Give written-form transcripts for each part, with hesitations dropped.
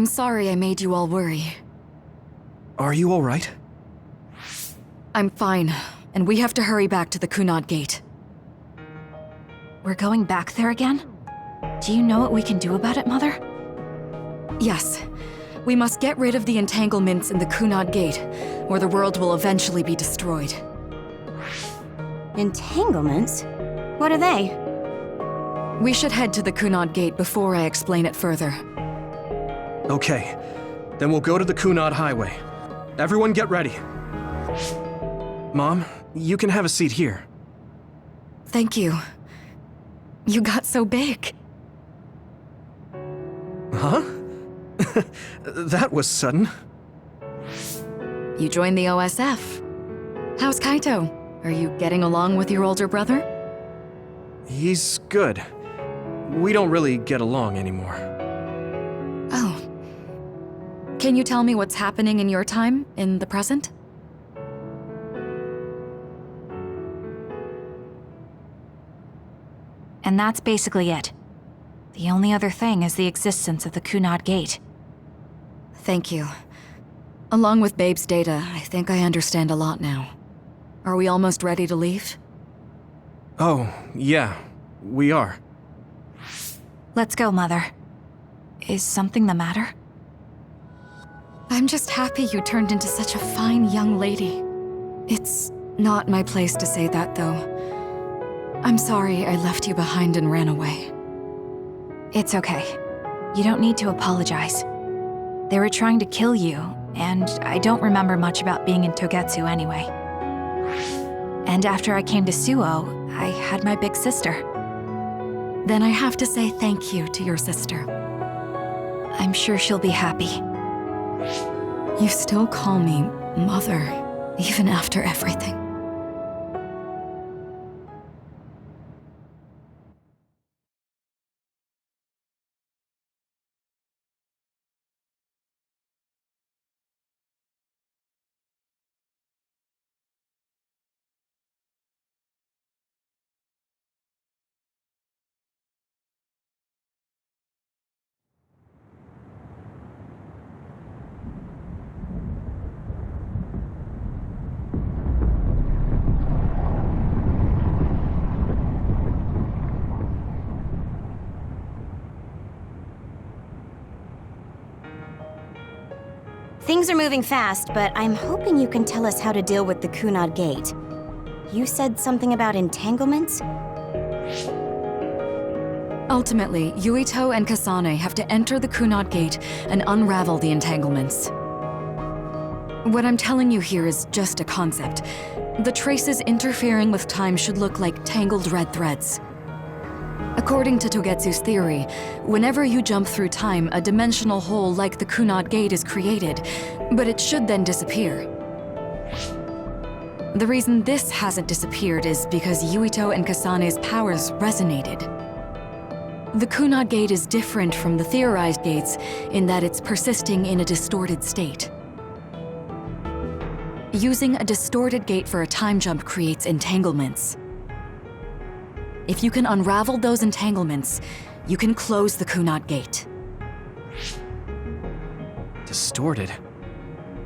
I'm sorry I made you all worry. Are you alright? I'm fine, and we have to hurry back to the Kunad Gate. We're going back there again? Do you know what we can do about it, Mother? Yes. We must get rid of the entanglements in the Kunad Gate, or the world will eventually be destroyed. Entanglements? What are they? We should head to the Kunad Gate before I explain it further. Okay, then we'll go to the Kunad Highway. Everyone get ready. Mom, you can have a seat here. Thank you. You got so big. Huh? That was sudden. You joined the OSF. How's Kaito? Are you getting along with your older brother? He's good. We don't really get along anymore. Oh. Can you tell me what's happening in your time, in the present? And that's basically it. The only other thing is the existence of the Kunad Gate. Thank you. Along with Babe's data, I think I understand a lot now. Are we almost ready to leave? Oh, yeah, we are. Let's go, Mother. Is something the matter? I'm just happy you turned into such a fine young lady. It's not my place to say that, though. I'm sorry I left you behind and ran away. It's okay. You don't need to apologize. They were trying to kill you, and I don't remember much about being in Togetsu anyway. And after I came to Suo, I had my big sister. Then I have to say thank you to your sister. I'm sure she'll be happy. You still call me Mother, even after everything. Things are moving fast, but I'm hoping you can tell us how to deal with the Kunad Gate. You said something about entanglements? Ultimately, Yuito and Kasane have to enter the Kunad Gate and unravel the entanglements. What I'm telling you here is just a concept. The traces interfering with time should look like tangled red threads. According to Togetsu's theory, whenever you jump through time, a dimensional hole like the Kunad Gate is created, but it should then disappear. The reason this hasn't disappeared is because Yuito and Kasane's powers resonated. The Kunad Gate is different from the theorized gates in that it's persisting in a distorted state. Using a distorted gate for a time jump creates entanglements. If you can unravel those entanglements, you can close the Kunad Gate. Distorted?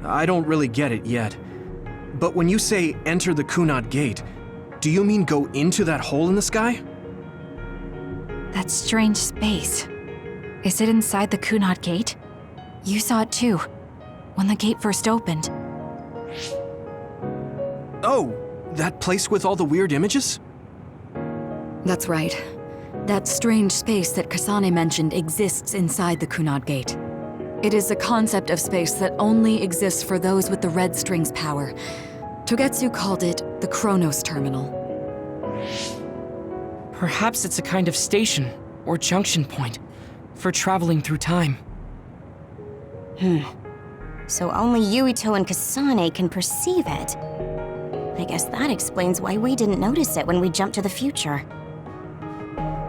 I don't really get it yet. But when you say enter the Kunad Gate, do you mean go into that hole in the sky? That strange space. Is it inside the Kunad Gate? You saw it too, when the gate first opened. Oh, that place with all the weird images? That's right. That strange space that Kasane mentioned exists inside the Kunad Gate. It is a concept of space that only exists for those with the red string's power. Togetsu called it the Chronos Terminal. Perhaps it's a kind of station, or junction point, for traveling through time. So only Yuito and Kasane can perceive it. I guess that explains why we didn't notice it when we jumped to the future.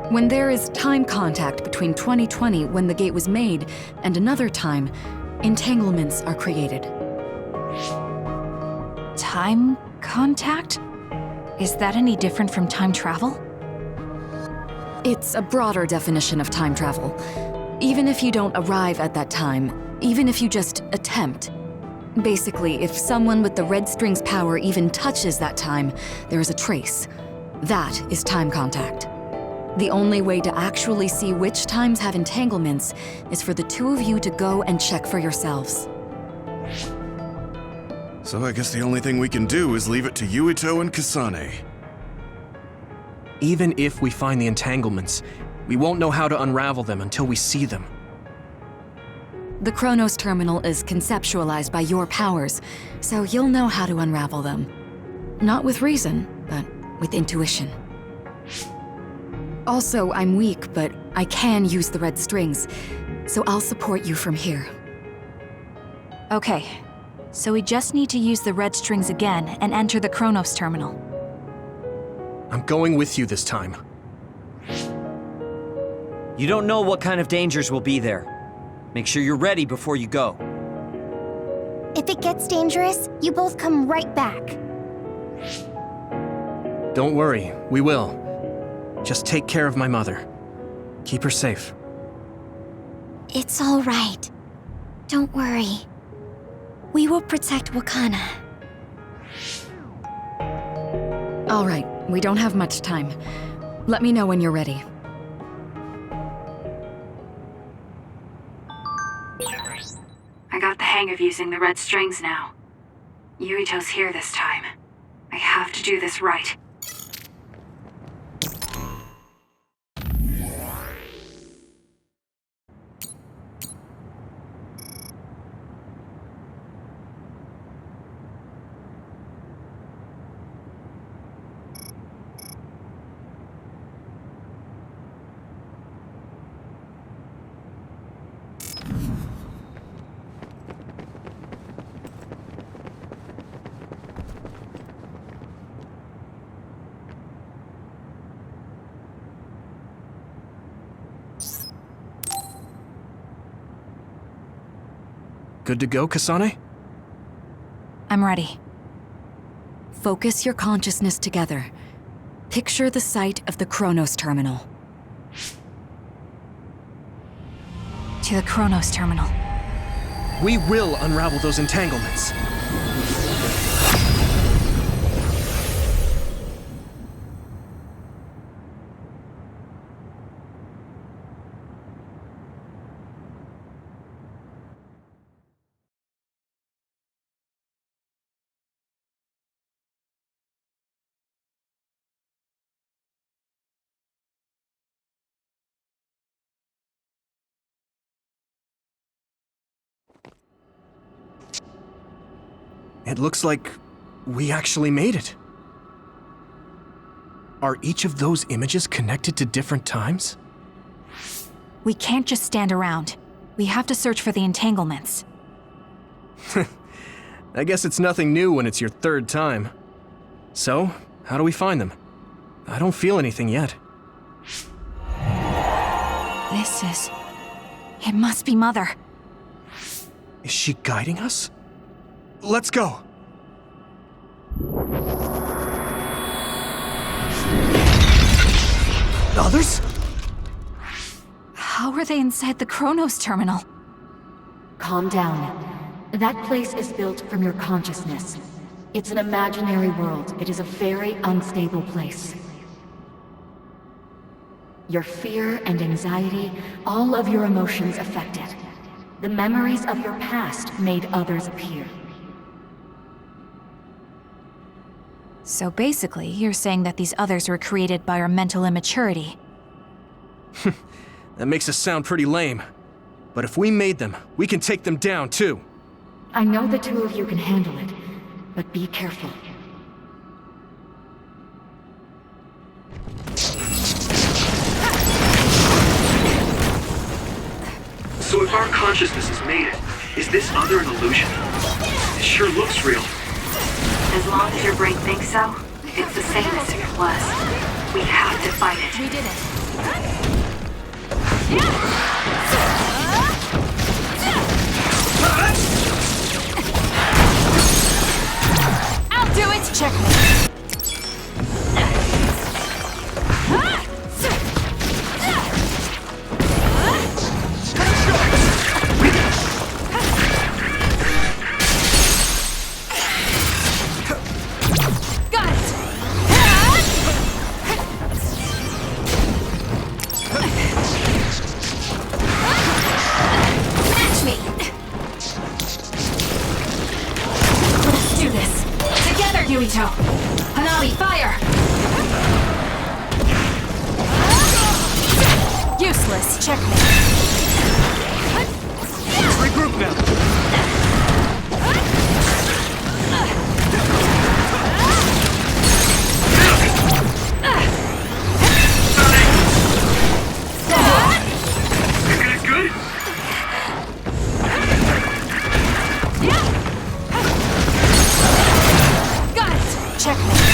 When there is time contact between 2020, when the gate was made, and another time, entanglements are created. Time contact? Is that any different from time travel? It's a broader definition of time travel. Even if you don't arrive at that time, even if you just attempt. Basically, if someone with the red string's power even touches that time, there is a trace. That is time contact. The only way to actually see which times have entanglements is for the two of you to go and check for yourselves. So I guess the only thing we can do is leave it to Yuito and Kasane. Even if we find the entanglements, we won't know how to unravel them until we see them. The Chronos terminal is conceptualized by your powers, so you'll know how to unravel them. Not with reason, but with intuition. Also, I'm weak, but I can use the red strings, so I'll support you from here. Okay, so we just need to use the red strings again and enter the Chronos terminal. I'm going with you this time. You don't know what kind of dangers will be there. Make sure you're ready before you go. If it gets dangerous, you both come right back. Don't worry, we will. Just take care of my mother. Keep her safe. It's all right. Don't worry. We will protect Wakana. All right, we don't have much time. Let me know when you're ready. I got the hang of using the red strings now. Yuito's here this time. I have to do this right. Good to go, Kasane? I'm ready. Focus your consciousness together. Picture the site of the Chronos terminal. To the Chronos terminal. We will unravel those entanglements. It looks like we actually made it. Are each of those images connected to different times? We can't just stand around. We have to search for the entanglements. I guess it's nothing new when it's your third time. So, how do we find them? I don't feel anything yet. It must be Mother. Is she guiding us? Let's go! Others? How are they inside the Chronos terminal? Calm down. That place is built from your consciousness. It's an imaginary world. It is a very unstable place. Your fear and anxiety, all of your emotions affected. The memories of your past made others appear. So basically, you're saying that these others were created by our mental immaturity. That makes us sound pretty lame. But if we made them, we can take them down too. I know the two of you can handle it, but be careful. So if our consciousness has made it, is this other an illusion? It sure looks real. As long as your brain thinks so, it's the same as if it was. We have to fight it. We did it. I'll do it! Checkmate. Yuito! Hanabi, fire! Useless. Checkmate. Let's regroup now. Good? Got it! Checkmate.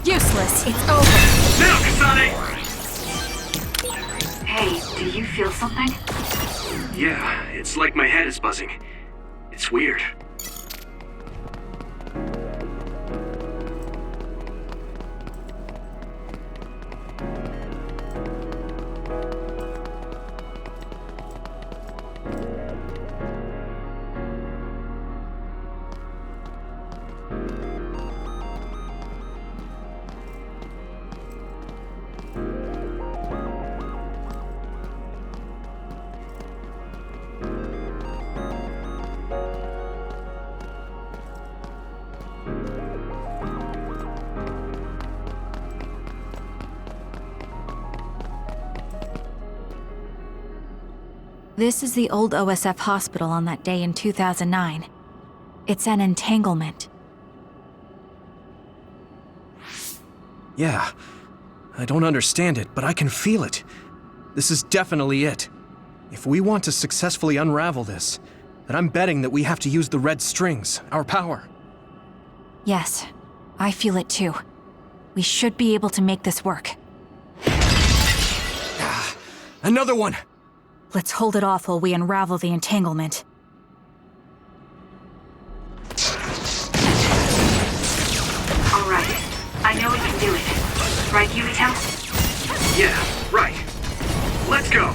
Useless. It's over. Now, Kasane! Hey, do you feel something? Yeah, it's like my head is buzzing. It's weird. This is the old OSF hospital on that day in 2009. It's an entanglement. Yeah. I don't understand it, but I can feel it. This is definitely it. If we want to successfully unravel this, then I'm betting that we have to use the red strings, our power. Yes, I feel it too. We should be able to make this work. Another one! Let's hold it off while we unravel the entanglement. All right. I know we can do it. Right, Yuito? Yeah, right. Let's go!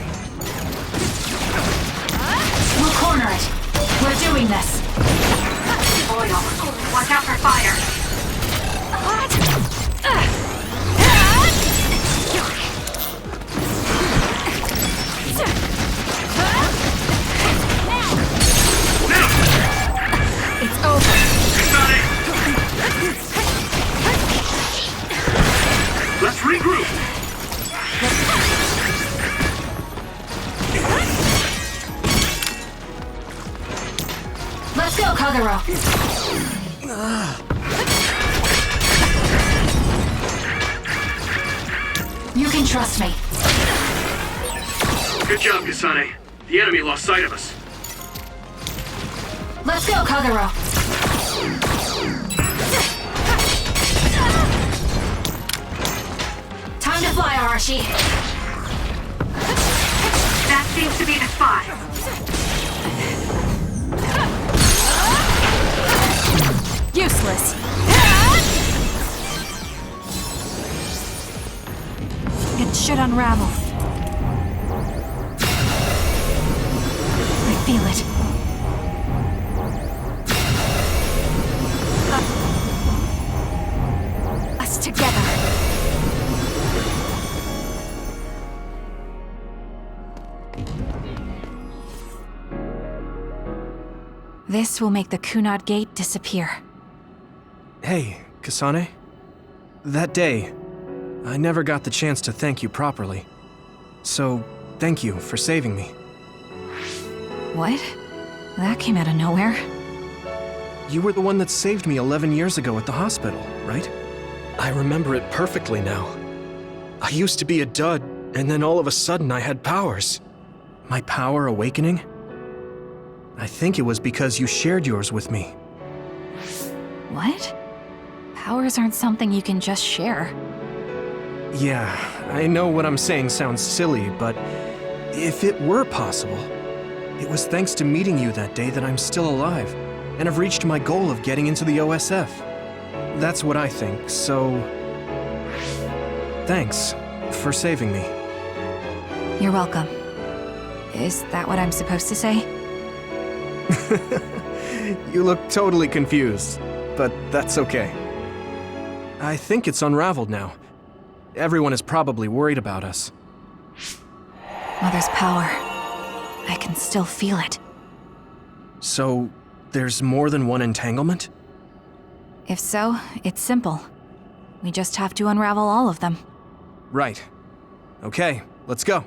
We'll corner it. We're doing this. Oil. Watch out for fire. It's over. Kasane! Let's regroup! Let's go, Kagero. You can trust me. Good job, Kasane. The enemy lost sight of us. Let's go, Kagero. Time to fly, Arashi. That seems to be the spot. Useless. It should unravel. I feel it. Us together. This will make the Kunad Gate disappear. Hey, Kasane. That day, I never got the chance to thank you properly. So, thank you for saving me. What? That came out of nowhere. You were the one that saved me 11 years ago at the hospital, right? I remember it perfectly now. I used to be a dud, and then all of a sudden I had powers. My power awakening? I think it was because you shared yours with me. What? Powers aren't something you can just share. Yeah, I know what I'm saying sounds silly, but if it were possible, it was thanks to meeting you that day that I'm still alive, and have reached my goal of getting into the OSF. That's what I think, so... thanks for saving me. You're welcome. Is that what I'm supposed to say? You look totally confused, but that's okay. I think it's unraveled now. Everyone is probably worried about us. Mother's power. I can still feel it. So, there's more than one entanglement? If so, it's simple. We just have to unravel all of them. Right. Okay, let's go.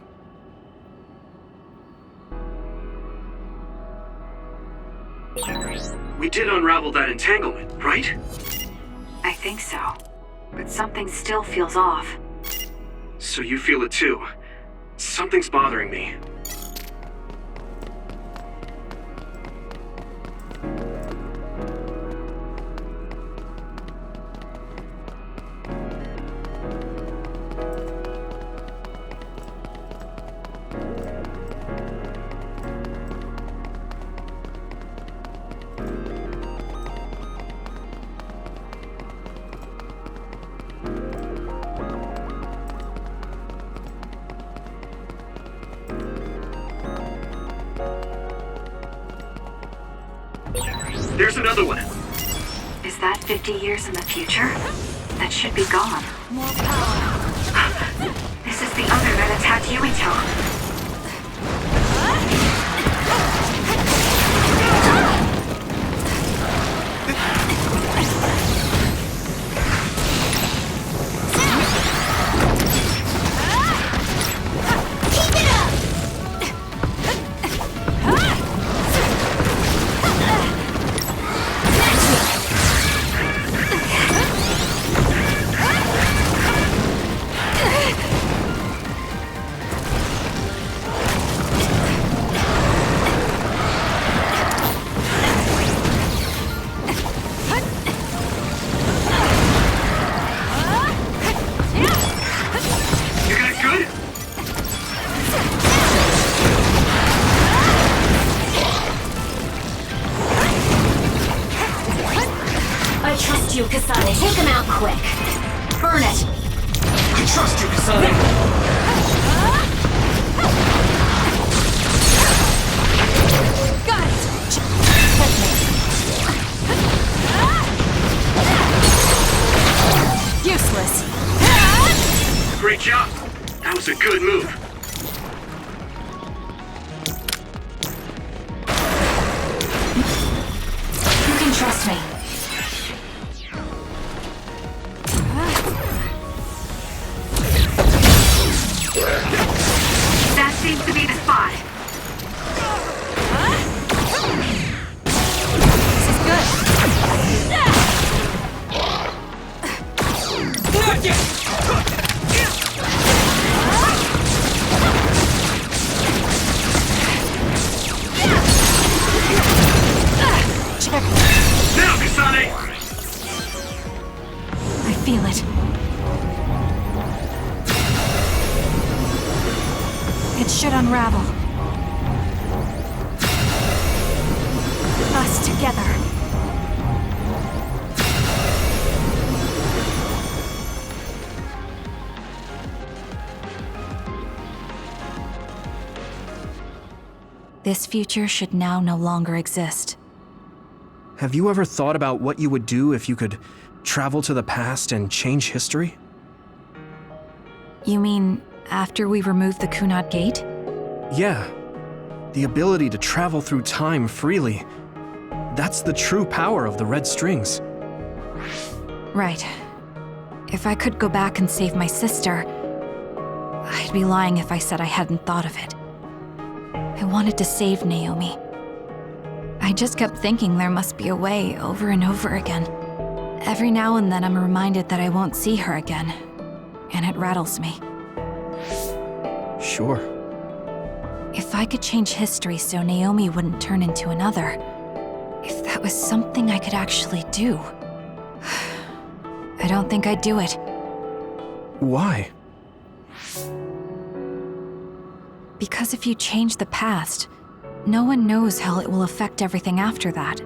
We did unravel that entanglement, right? I think so. But something still feels off. So you feel it too. Something's bothering me. There's another one. Is that 50 years in the future? That should be gone. More power. This is the other that attacked Yuito. I trust you, Kasane. Take him out quick. Burn it. I trust you, Kasane. Got it! Useless. Great job. That was a good move. You can trust me. That seems to be the spot. This is Now, Kasane! I feel it. It should unravel. Us together. This future should now no longer exist. Have you ever thought about what you would do if you could travel to the past and change history? You mean after we remove the Kunad Gate? Yeah. The ability to travel through time freely. That's the true power of the red strings. Right. If I could go back and save my sister, I'd be lying if I said I hadn't thought of it. I wanted to save Naomi. I just kept thinking there must be a way over and over again. Every now and then I'm reminded that I won't see her again, and it rattles me. Sure. If I could change history so Naomi wouldn't turn into another, if that was something I could actually do, I don't think I'd do it. Why? Because if you change the past, no one knows how it will affect everything after that.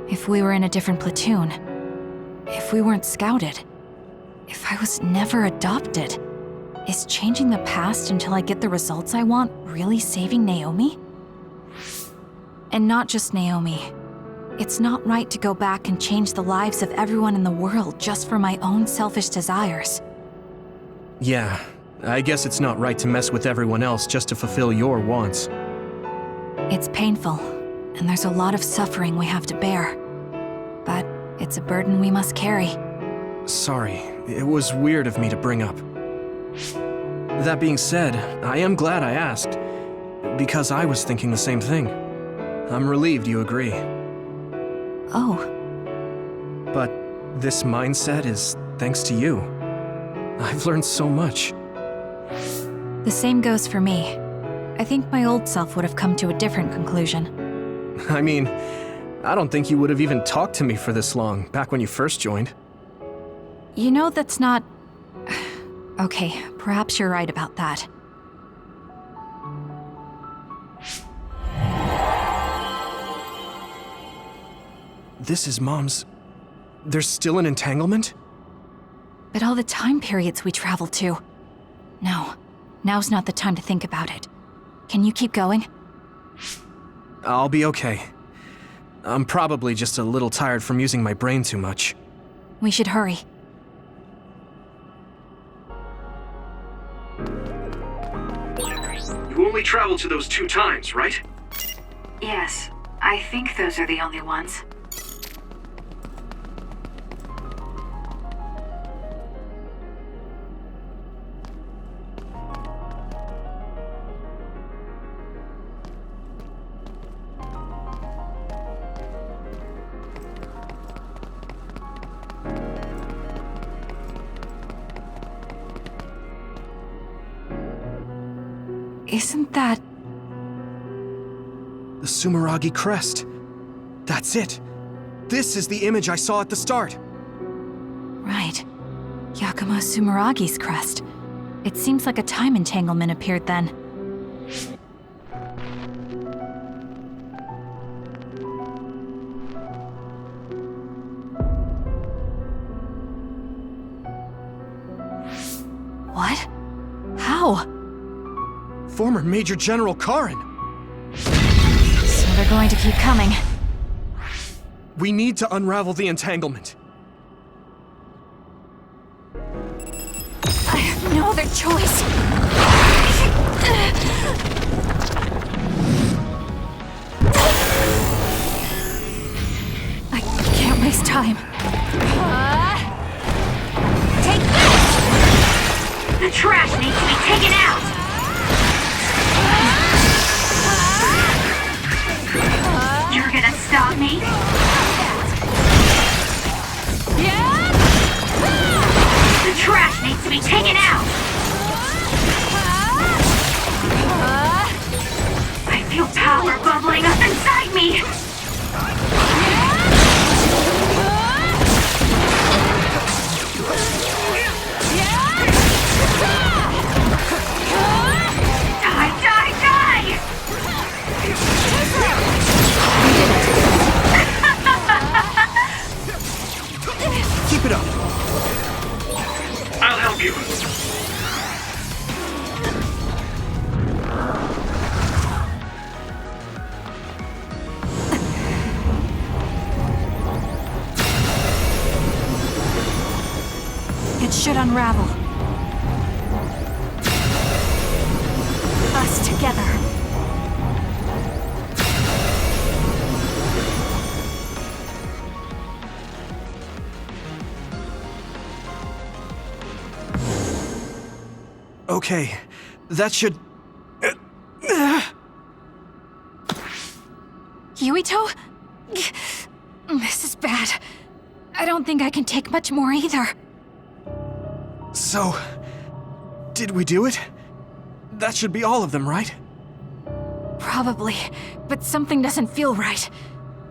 If we were in a different platoon, if we weren't scouted, if I was never adopted, is changing the past until I get the results I want really saving Naomi? And not just Naomi. It's not right to go back and change the lives of everyone in the world just for my own selfish desires. Yeah, I guess it's not right to mess with everyone else just to fulfill your wants. It's painful, and there's a lot of suffering we have to bear. But it's a burden we must carry. Sorry, it was weird of me to bring up. That being said, I am glad I asked, because I was thinking the same thing. I'm relieved you agree. Oh, But this mindset is thanks to you. I've learned so much. the same goes for me. I think my old self would have come to a different conclusion. I mean, I don't think you would have even talked to me for this long, back when you first joined. You know, that's not... Okay, perhaps you're right about that. This is Mom's... There's still an entanglement? But all the time periods we travel to... No, now's not the time to think about it. Can you keep going? I'll be okay. I'm probably just a little tired from using my brain too much. We should hurry. You only traveled to those 2 times, right? Yes, I think those are the only ones. Isn't that... The Sumeragi crest. That's it. This is the image I saw at the start. Right. Yakumo Sumeragi's crest. It seems like a time entanglement appeared then. What? How? Former Major General Karin. So they're going to keep coming. We need to unravel the entanglement. I have no other choice. I can't waste time. Take this! The trash needs to be taken out! You're gonna stop me? The trash needs to be taken out! I feel power bubbling up inside me! Die, die, die! Keep it up. I'll help you. It should unravel. Us together. Okay, that should... Yuito? This is bad. I don't think I can take much more either. So... Did we do it? That should be all of them, right? Probably, but something doesn't feel right.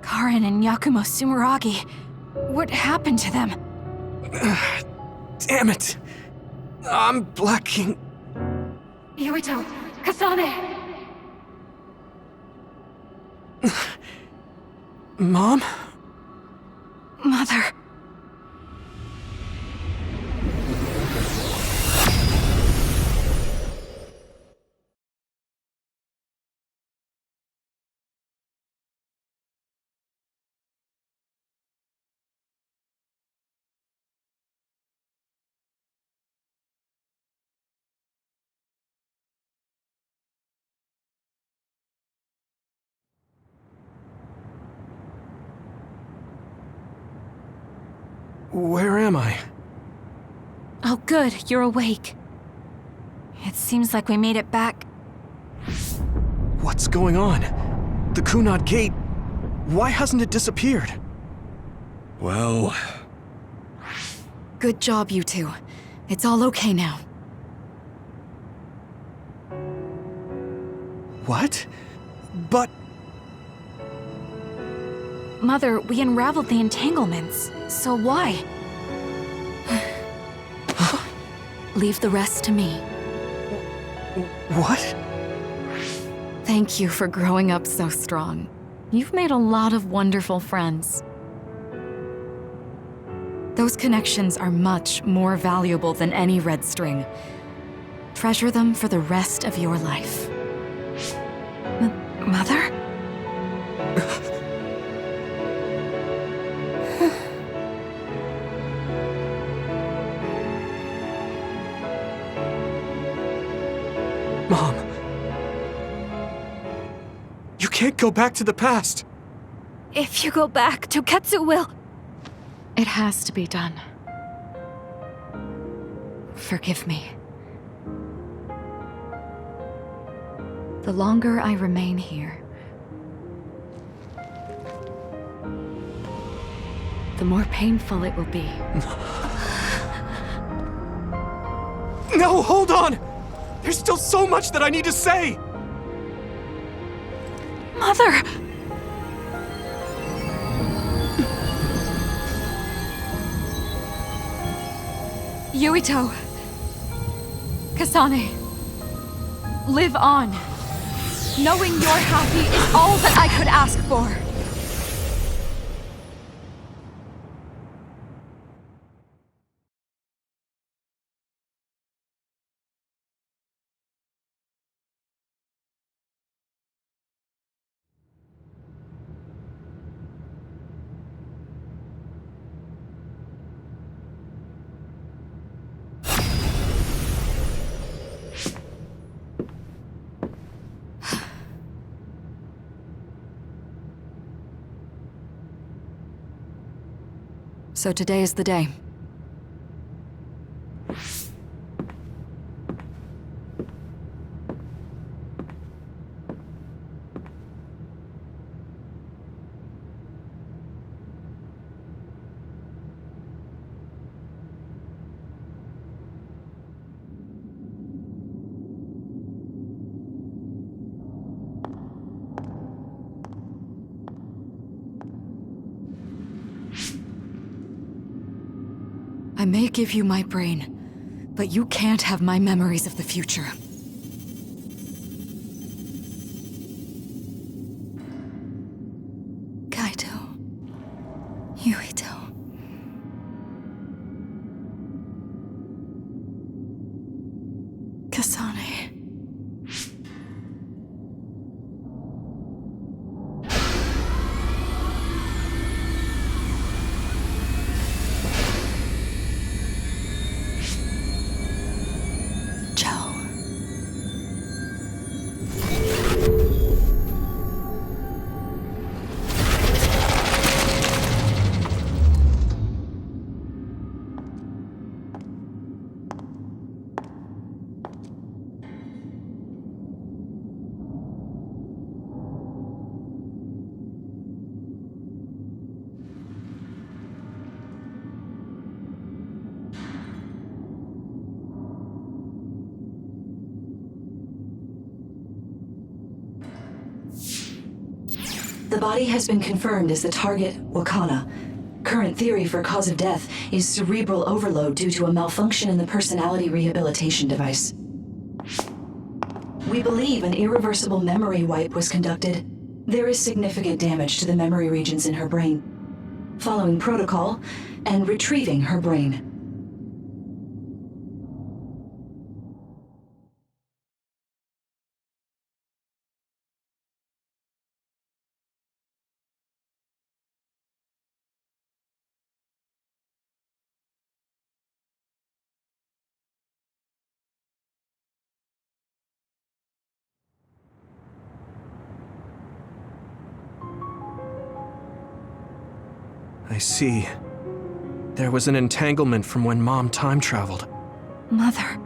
Karin and Yakumo Sumeragi. What happened to them? Damn it! I'm blacking... Yuito! Kasane! Mom? Mother. Where am I? Oh, good, you're awake. It seems like we made it back. What's going on? The Kunad Gate. Why hasn't it disappeared? Well, Good job, you two. It's all okay now. What? But Mother, we unraveled the entanglements. So why? Leave the rest to me. what? Thank you for growing up so strong. You've made a lot of wonderful friends. Those connections are much more valuable than any red string. Treasure them for the rest of your life. Mother? Mom. You can't go back to the past. If you go back, Toketsu will... It has to be done. Forgive me. The longer I remain here, the more painful it will be. No, hold on! There's still so much that I need to say! Mother! Yuito! Kasane! Live on! Knowing you're happy is all that I could ask for! So today is the day. I may give you my brain, but you can't have my memories of the future. Kaito. Yuito. Kasane. The body has been confirmed as the target, Wakana. Current theory for cause of death is cerebral overload due to a malfunction in the personality rehabilitation device. We believe an irreversible memory wipe was conducted. There is significant damage to the memory regions in her brain. Following protocol and retrieving her brain. I see. There was an entanglement from when Mom time traveled. Mother.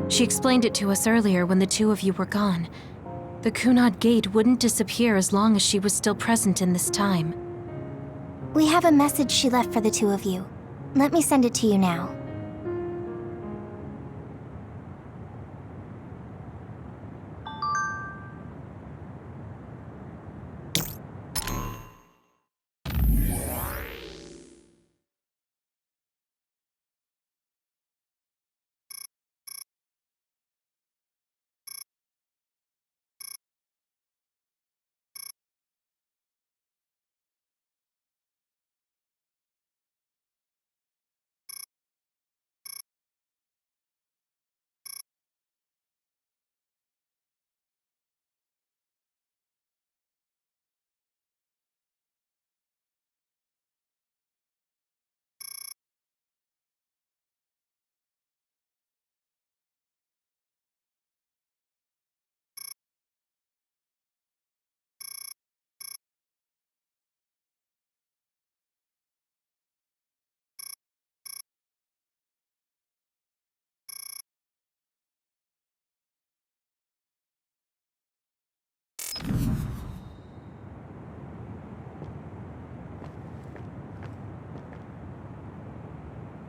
She explained it to us earlier when the two of you were gone. The Kunad Gate wouldn't disappear as long as she was still present in this time. We have a message she left for the two of you. Let me send it to you now.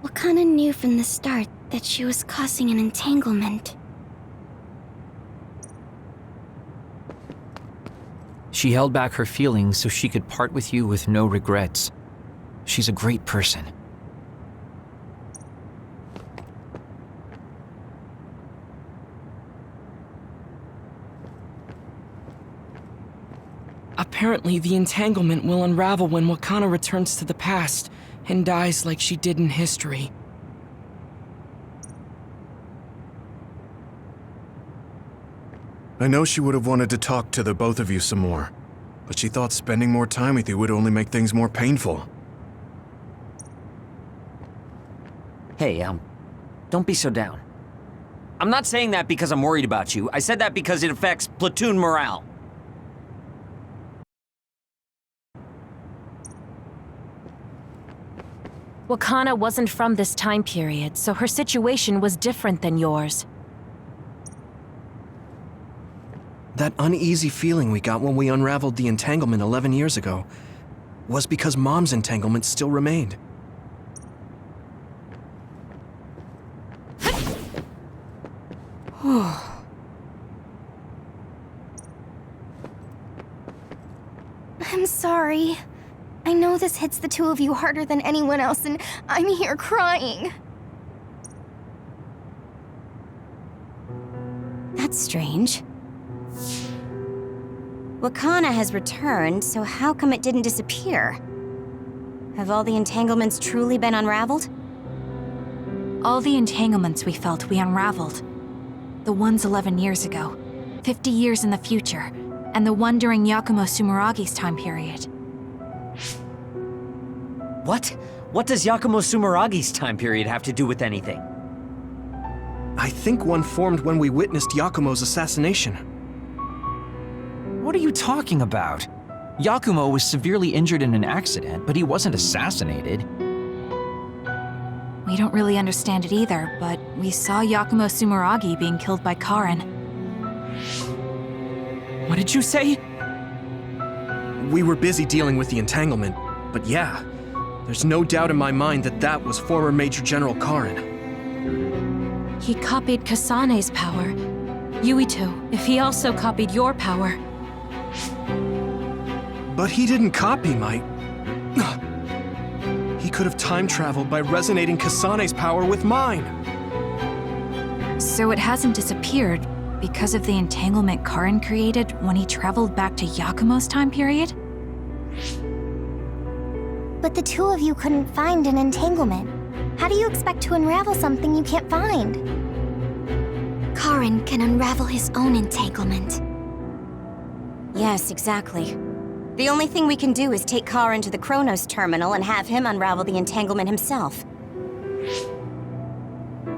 Wakana knew from the start that she was causing an entanglement. She held back her feelings so she could part with you with no regrets. She's a great person. Apparently, the entanglement will unravel when Wakana returns to the past and dies like she did in history. I know she would have wanted to talk to the both of you some more, but she thought spending more time with you would only make things more painful. Hey, don't be so down. I'm not saying that because I'm worried about you. I said that because it affects platoon morale. Wakana wasn't from this time period, so her situation was different than yours. That uneasy feeling we got when we unraveled the entanglement 11 years ago was because Mom's entanglement still remained. I'm sorry. I know this hits the two of you harder than anyone else, and I'm here crying. That's strange. Wakana has returned, so how come it didn't disappear? Have all the entanglements truly been unraveled? All the entanglements we felt, we unraveled. The ones 11 years ago, 50 years in the future, and the one during Yakumo Sumeragi's time period. What? What does Yakumo Sumeragi's time period have to do with anything? I think one formed when we witnessed Yakumo's assassination. What are you talking about? Yakumo was severely injured in an accident, but he wasn't assassinated. We don't really understand it either, but we saw Yakumo Sumeragi being killed by Karen. What did you say? We were busy dealing with the entanglement, but yeah, there's no doubt in my mind that that was former Major General Karen. He copied Kasane's power. Yuito, if he also copied your power. But he didn't copy my... He could have time traveled by resonating Kasane's power with mine. So it hasn't disappeared because of the entanglement Karen created when he traveled back to Yakumo's time period? But the two of you couldn't find an entanglement. How do you expect to unravel something you can't find? Karen can unravel his own entanglement. Yes, exactly. The only thing we can do is take Karen to the Chronos terminal and have him unravel the entanglement himself.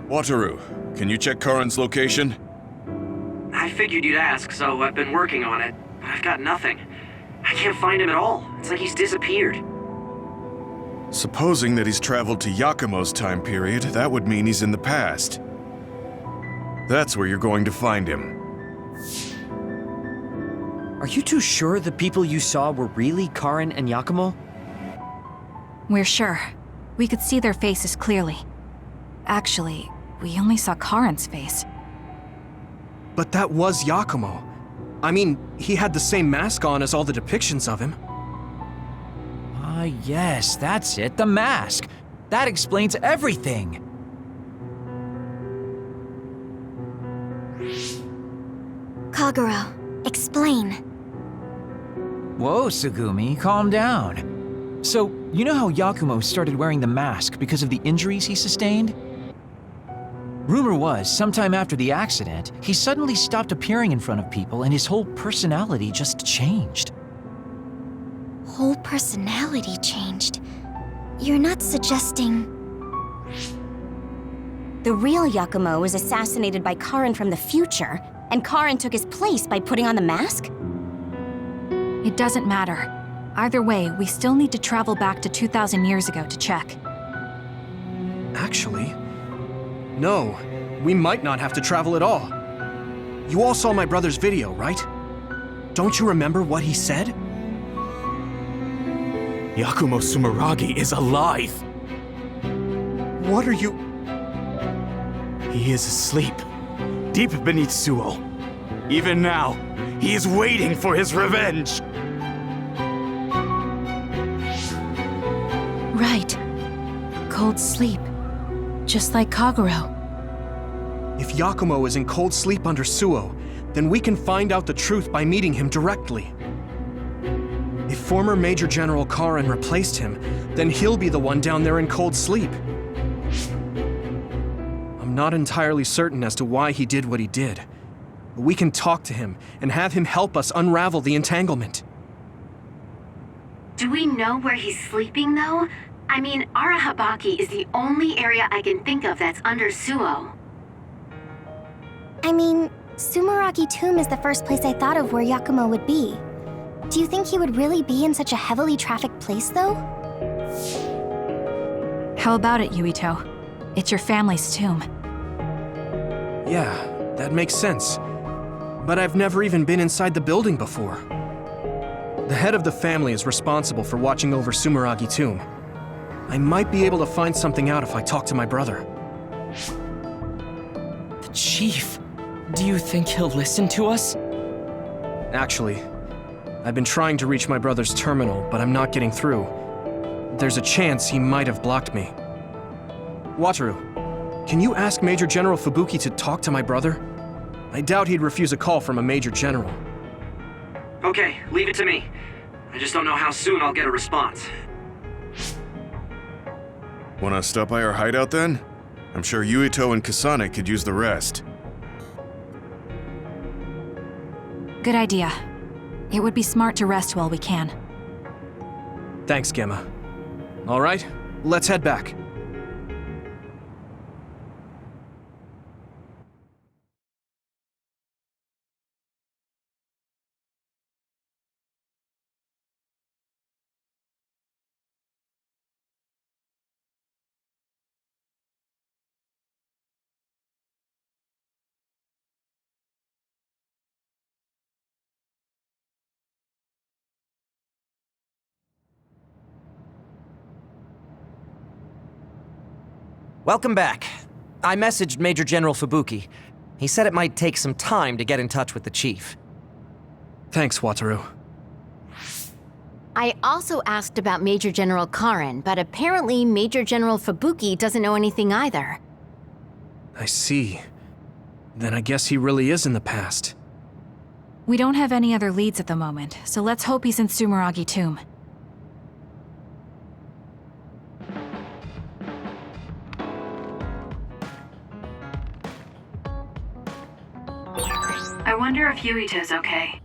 Wataru, can you check Karen's location? I figured you'd ask, so I've been working on it, but I've got nothing. I can't find him at all. It's like he's disappeared. Supposing that he's traveled to Yakumo's time period, that would mean he's in the past. That's where you're going to find him. Are you too sure the people you saw were really Karin and Yakumo? We're sure. We could see their faces clearly. Actually, we only saw Karin's face. But that was Yakumo. I mean, he had the same mask on as all the depictions of him. Ah, yes, that's it, the mask. That explains everything. Kagero, explain. Whoa, Tsugumi, calm down. So, you know how Yakumo started wearing the mask because of the injuries he sustained? Rumor was, sometime after the accident, he suddenly stopped appearing in front of people and his whole personality just changed. Whole personality changed. You're not suggesting... The real Yakumo was assassinated by Karin from the future, and Karin took his place by putting on the mask? It doesn't matter. Either way, we still need to travel back to 2,000 years ago to check. Actually, no. We might not have to travel at all. You all saw my brother's video, right? Don't you remember what he said? Yakumo Sumeragi is alive! What are you... He is asleep, deep beneath Suo. Even now, he is waiting for his revenge! Right. Cold sleep. Just like Kagero. If Yakumo is in cold sleep under Suo, then we can find out the truth by meeting him directly. If former Major General Karin replaced him, then he'll be the one down there in cold sleep. I'm not entirely certain as to why he did what he did, but we can talk to him and have him help us unravel the entanglement. Do we know where he's sleeping, though? I mean, Arahabaki is the only area I can think of that's under Suo. I mean, Sumeragi Tomb is the first place I thought of where Yakumo would be. Do you think he would really be in such a heavily trafficked place, though? How about it, Yuito? It's your family's tomb. Yeah, that makes sense. But I've never even been inside the building before. The head of the family is responsible for watching over Sumeragi Tomb. I might be able to find something out if I talk to my brother. The chief. Do you think he'll listen to us? Actually, I've been trying to reach my brother's terminal, but I'm not getting through. There's a chance he might have blocked me. Wataru, can you ask Major General Fubuki to talk to my brother? I doubt he'd refuse a call from a Major General. Okay, leave it to me. I just don't know how soon I'll get a response. Wanna stop by our hideout then? I'm sure Yuito and Kasane could use the rest. Good idea. It would be smart to rest while we can. Thanks, Gemma. All right, let's head back. Welcome back. I messaged Major General Fubuki. He said it might take some time to get in touch with the chief. Thanks, Wataru. I also asked about Major General Karin, but apparently Major General Fubuki doesn't know anything either. I see. Then I guess he really is in the past. We don't have any other leads at the moment, so let's hope he's in Sumeragi Tomb. I wonder if Yuito's okay.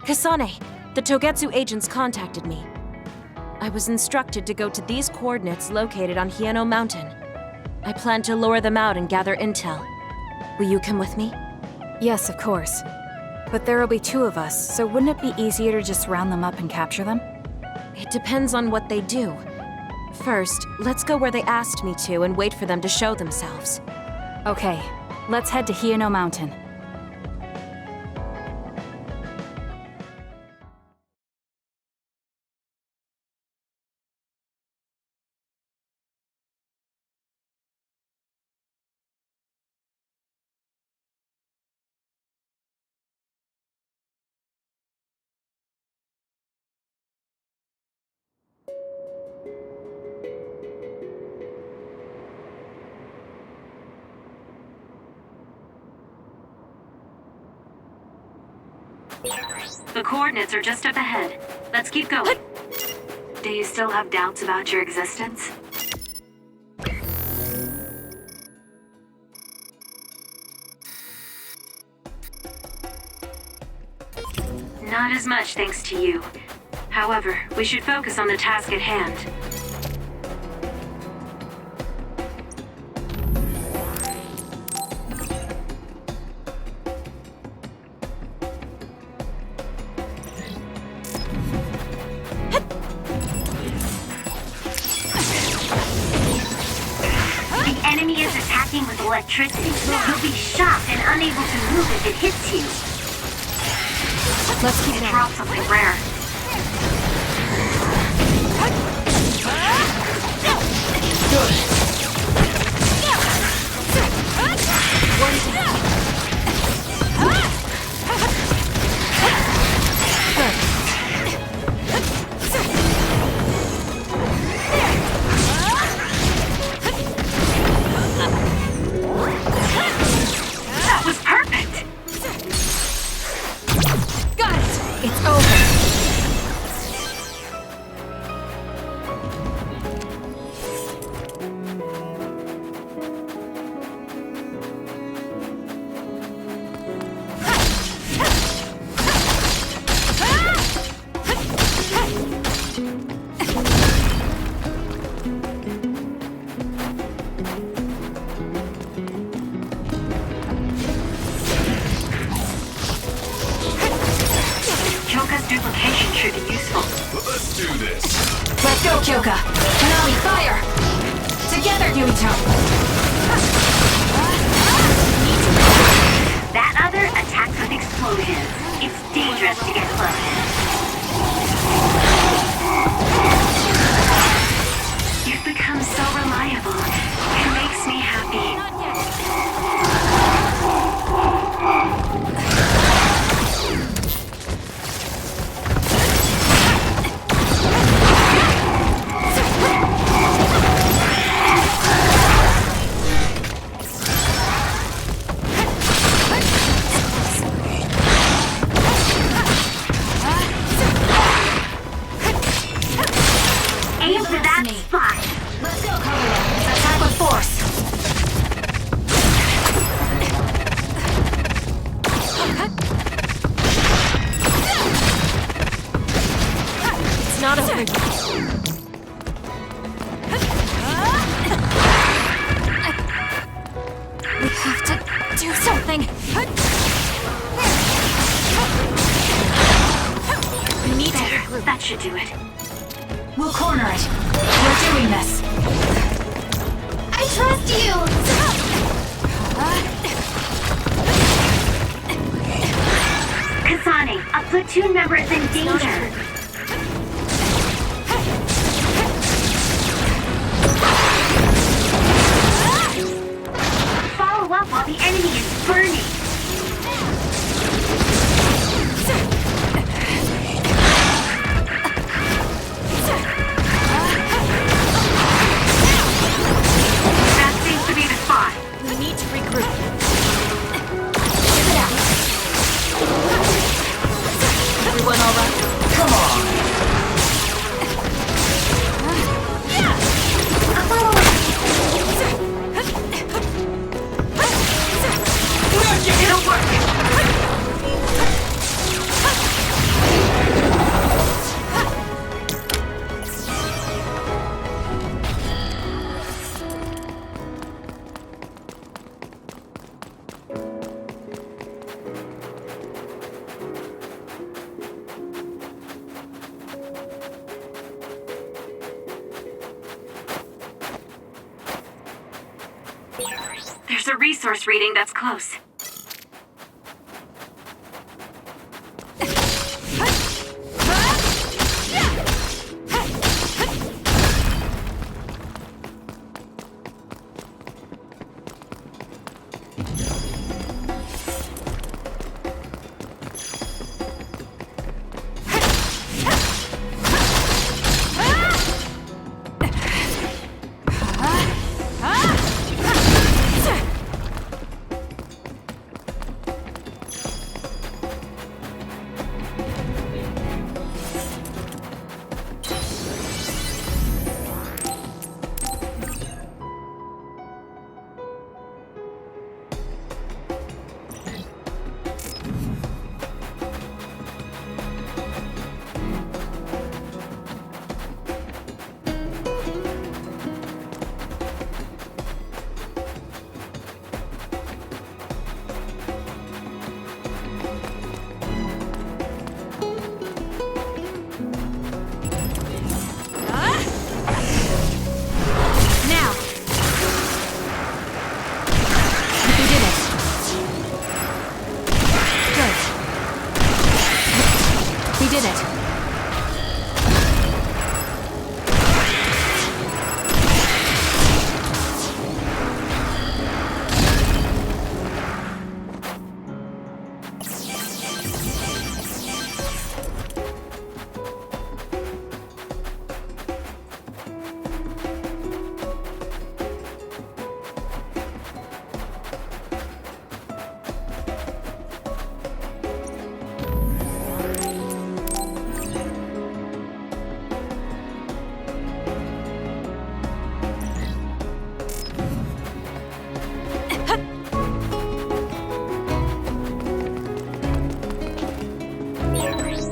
Kasane, the Togetsu agents contacted me. I was instructed to go to these coordinates located on Hieno Mountain. I plan to lure them out and gather intel. Will you come with me? Yes, of course. But there will be 2 of us, so wouldn't it be easier to just round them up and capture them? It depends on what they do. First, let's go where they asked me to and wait for them to show themselves. Okay, let's head to Hieno Mountain. The coordinates are just up ahead. Let's keep going. Do you still have doubts about your existence? Not as much thanks to you. However, we should focus on the task at hand. With electricity, you'll be shocked and unable to move if it hits you. Let's keep it. going. Drop something rare. Duplication should be useful. Let's do this. Let's go, Kyoka. Konami, fire! Together, Yuito! That other attacks with explosions. It's dangerous to get close. You've become so reliable. It makes me happy. Not over. We have to do something. We need to regroup. That should do it. We'll corner it. We're doing this. I trust you! Kasane, a platoon member is in danger. Follow up while the enemy is burning. That seems to be the spot. We need to regroup. Everyone all right? Come on! It'll work. There's a resource reading that's close.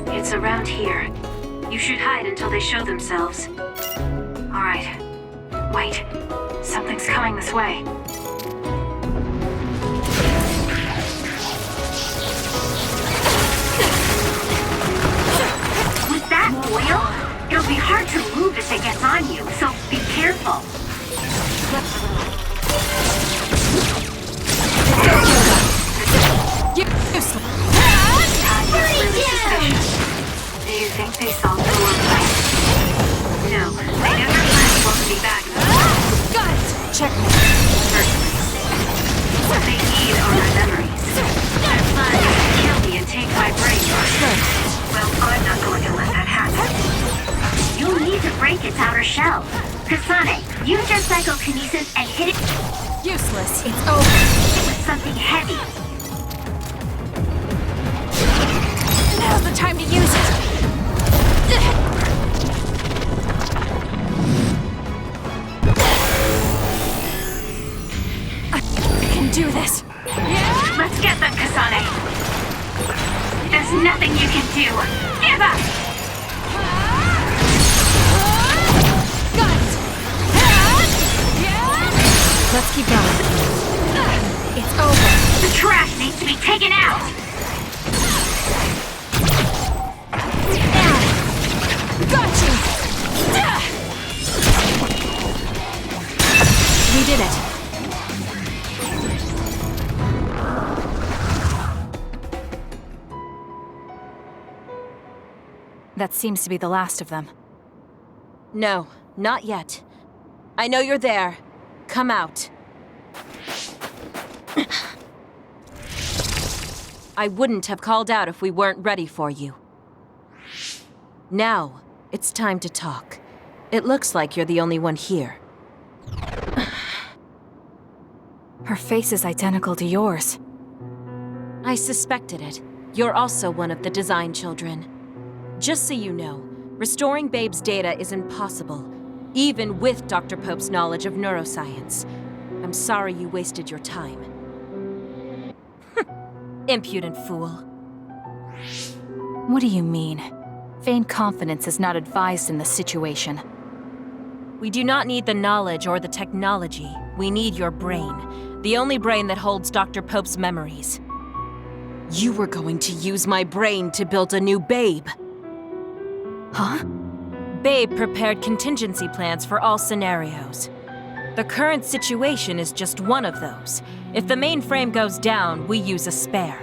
It's around here. You should hide until they show themselves. Alright. Wait. Something's coming this way. With that oil, it'll be hard to move if it gets on you, so be careful. Do you think they solved the war fight? No, they never planned for me back. Got it! Checkmate. What they need are my memories. Their plan is to kill me and take my brain. Well, I'm not going to let that happen. You'll need to break its outer shell. Kasane, use your psychokinesis and hit it. Useless. It's over. With something heavy. Now's the time to use it. I can do this. Let's get them, Kasane. There's nothing you can do. Give up! Got it. Let's keep going. It's over. The trash needs to be taken out. Got you! We did it. That seems to be the last of them. No, not yet. I know you're there. Come out. I wouldn't have called out if we weren't ready for you. Now, it's time to talk. It looks like you're the only one here. Her face is identical to yours. I suspected it. You're also one of the design children. Just so you know, restoring Babe's data is impossible, even with Dr. Pope's knowledge of neuroscience. I'm sorry you wasted your time. Impudent fool. What do you mean? Vain confidence is not advised in this situation. We do not need the knowledge or the technology. We need your brain. The only brain that holds Dr. Pope's memories. You were going to use my brain to build a new Babe. Huh? Babe prepared contingency plans for all scenarios. The current situation is just one of those. If the main frame goes down, we use a spare.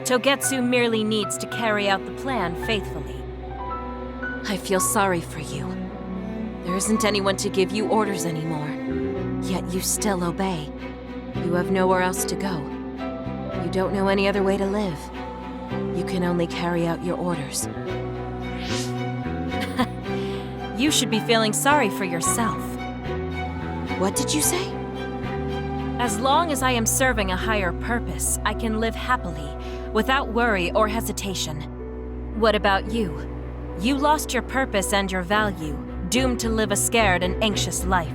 Togetsu merely needs to carry out the plan faithfully. I feel sorry for you. There isn't anyone to give you orders anymore. Yet you still obey. You have nowhere else to go. You don't know any other way to live. You can only carry out your orders. You should be feeling sorry for yourself. What did you say? As long as I am serving a higher purpose, I can live happily, without worry or hesitation. What about you? You lost your purpose and your value, doomed to live a scared and anxious life.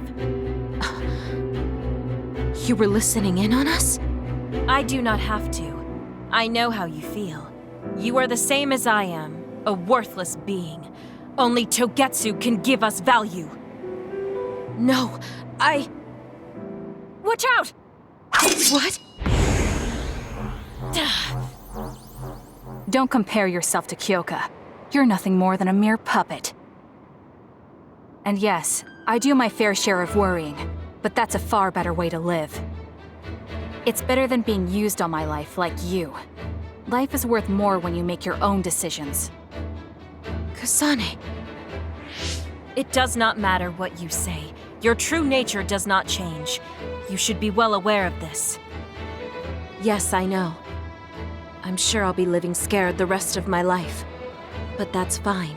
You were listening in on us? I do not have to. I know how you feel. You are the same as I am, a worthless being. Only Togetsu can give us value. No, Watch out! What? Don't compare yourself to Kyoka. You're nothing more than a mere puppet. And yes, I do my fair share of worrying, but that's a far better way to live. It's better than being used on my life like you. Life is worth more when you make your own decisions. Kasane. It does not matter what you say. Your true nature does not change. You should be well aware of this. Yes, I know. I'm sure I'll be living scared the rest of my life. But that's fine.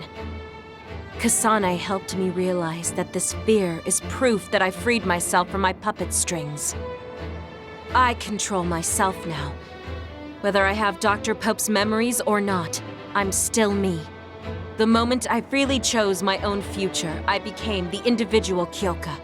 Kasane helped me realize that this fear is proof that I freed myself from my puppet strings. I control myself now. Whether I have Dr. Pope's memories or not, I'm still me. The moment I freely chose my own future, I became the individual Kyoka.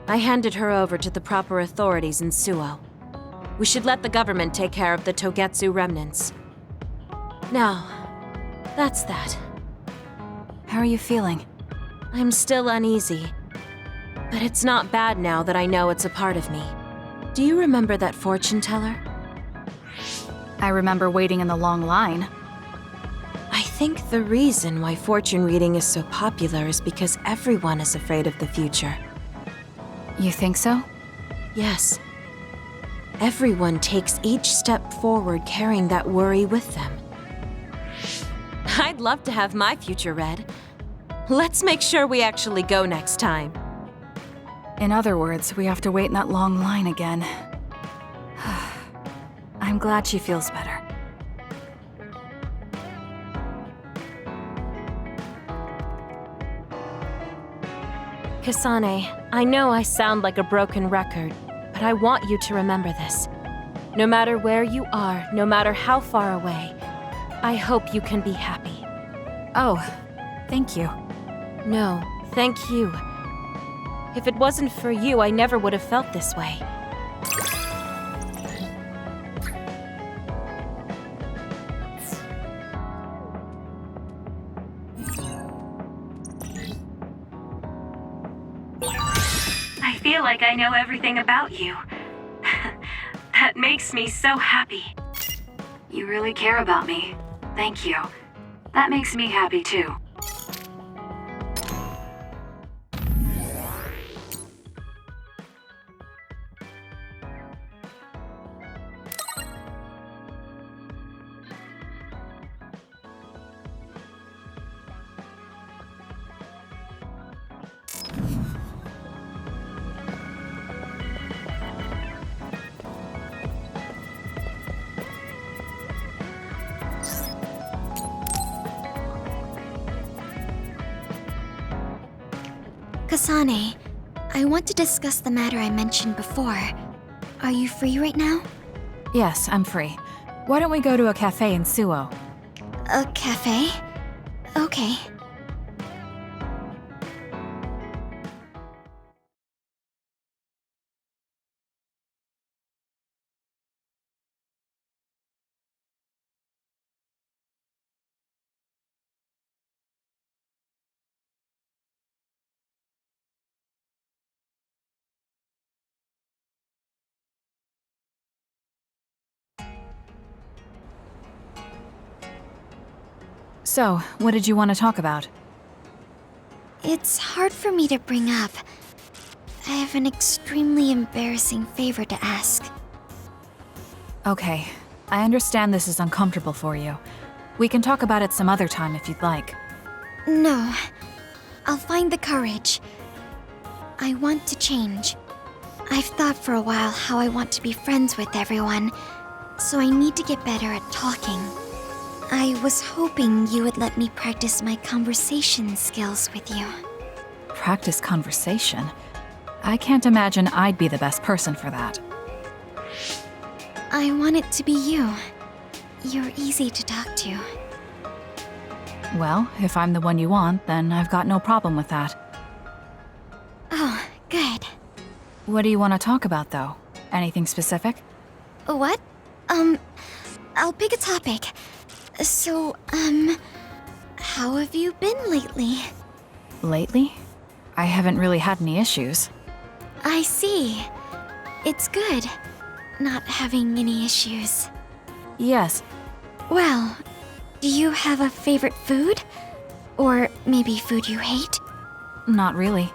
I handed her over to the proper authorities in Suo. We should let the government take care of the Togetsu remnants. Now, that's that. How are you feeling? I'm still uneasy. But it's not bad now that I know it's a part of me. Do you remember that fortune teller? I remember waiting in the long line. I think the reason why fortune reading is so popular is because everyone is afraid of the future. You think so? Yes. Everyone takes each step forward carrying that worry with them. I'd love to have my future read. Let's make sure we actually go next time. In other words, we have to wait in that long line again. I'm glad she feels better. Kasane, I know I sound like a broken record, but I want you to remember this. No matter where you are, no matter how far away, I hope you can be happy. Oh, thank you. No, thank you. If it wasn't for you, I never would have felt this way. I feel like I know everything about you. That makes me so happy. You really care about me. Thank you. That makes me happy too. Kasane, I want to discuss the matter I mentioned before. Are you free right now? Yes, I'm free. Why don't we go to a cafe in Suo? A cafe? Okay. So, what did you want to talk about? It's hard for me to bring up. I have an extremely embarrassing favor to ask. Okay, I understand this is uncomfortable for you. We can talk about it some other time if you'd like. No. I'll find the courage. I want to change. I've thought for a while how I want to be friends with everyone, so I need to get better at talking. I was hoping you would let me practice my conversation skills with you. Practice conversation? I can't imagine I'd be the best person for that. I want it to be you. You're easy to talk to. Well, if I'm the one you want, then I've got no problem with that. Oh, good. What do you want to talk about, though? Anything specific? What? I'll pick a topic. So, how have you been lately? Lately? I haven't really had any issues. I see. It's good, not having any issues. Yes. Well, do you have a favorite food? Or maybe food you hate? Not really.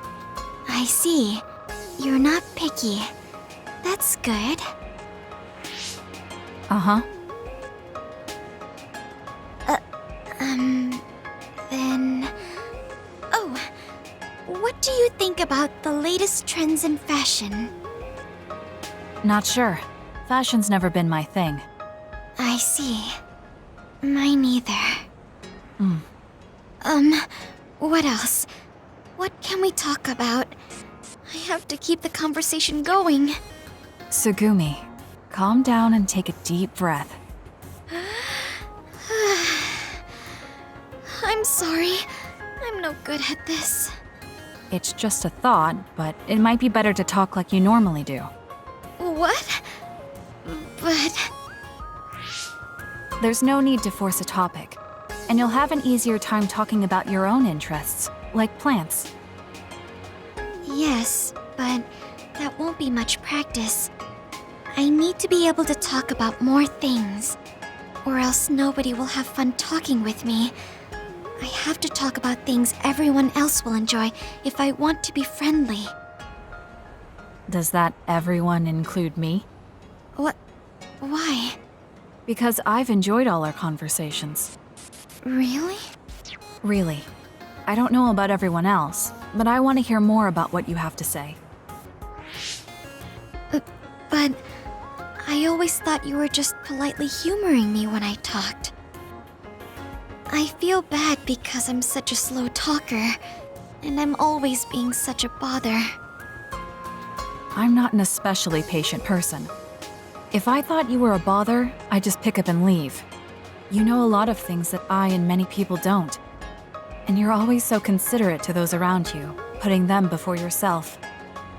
I see. You're not picky. That's good. Uh-huh. Then... Oh, what do you think about the latest trends in fashion? Not sure. Fashion's never been my thing. I see. Mine either. What else? What can we talk about? I have to keep the conversation going. Sugumi, calm down and take a deep breath. I'm sorry. I'm no good at this. It's just a thought, but it might be better to talk like you normally do. What? But... There's no need to force a topic, and you'll have an easier time talking about your own interests, like plants. Yes, but that won't be much practice. I need to be able to talk about more things, or else nobody will have fun talking with me. I have to talk about things everyone else will enjoy if I want to be friendly. Does that everyone include me? What? Why? Because I've enjoyed all our conversations. Really? Really. I don't know about everyone else, but I want to hear more about what you have to say. But I always thought you were just politely humoring me when I talked. I feel bad because I'm such a slow talker, and I'm always being such a bother. I'm not an especially patient person. If I thought you were a bother, I'd just pick up and leave. You know a lot of things that I and many people don't. And you're always so considerate to those around you, putting them before yourself.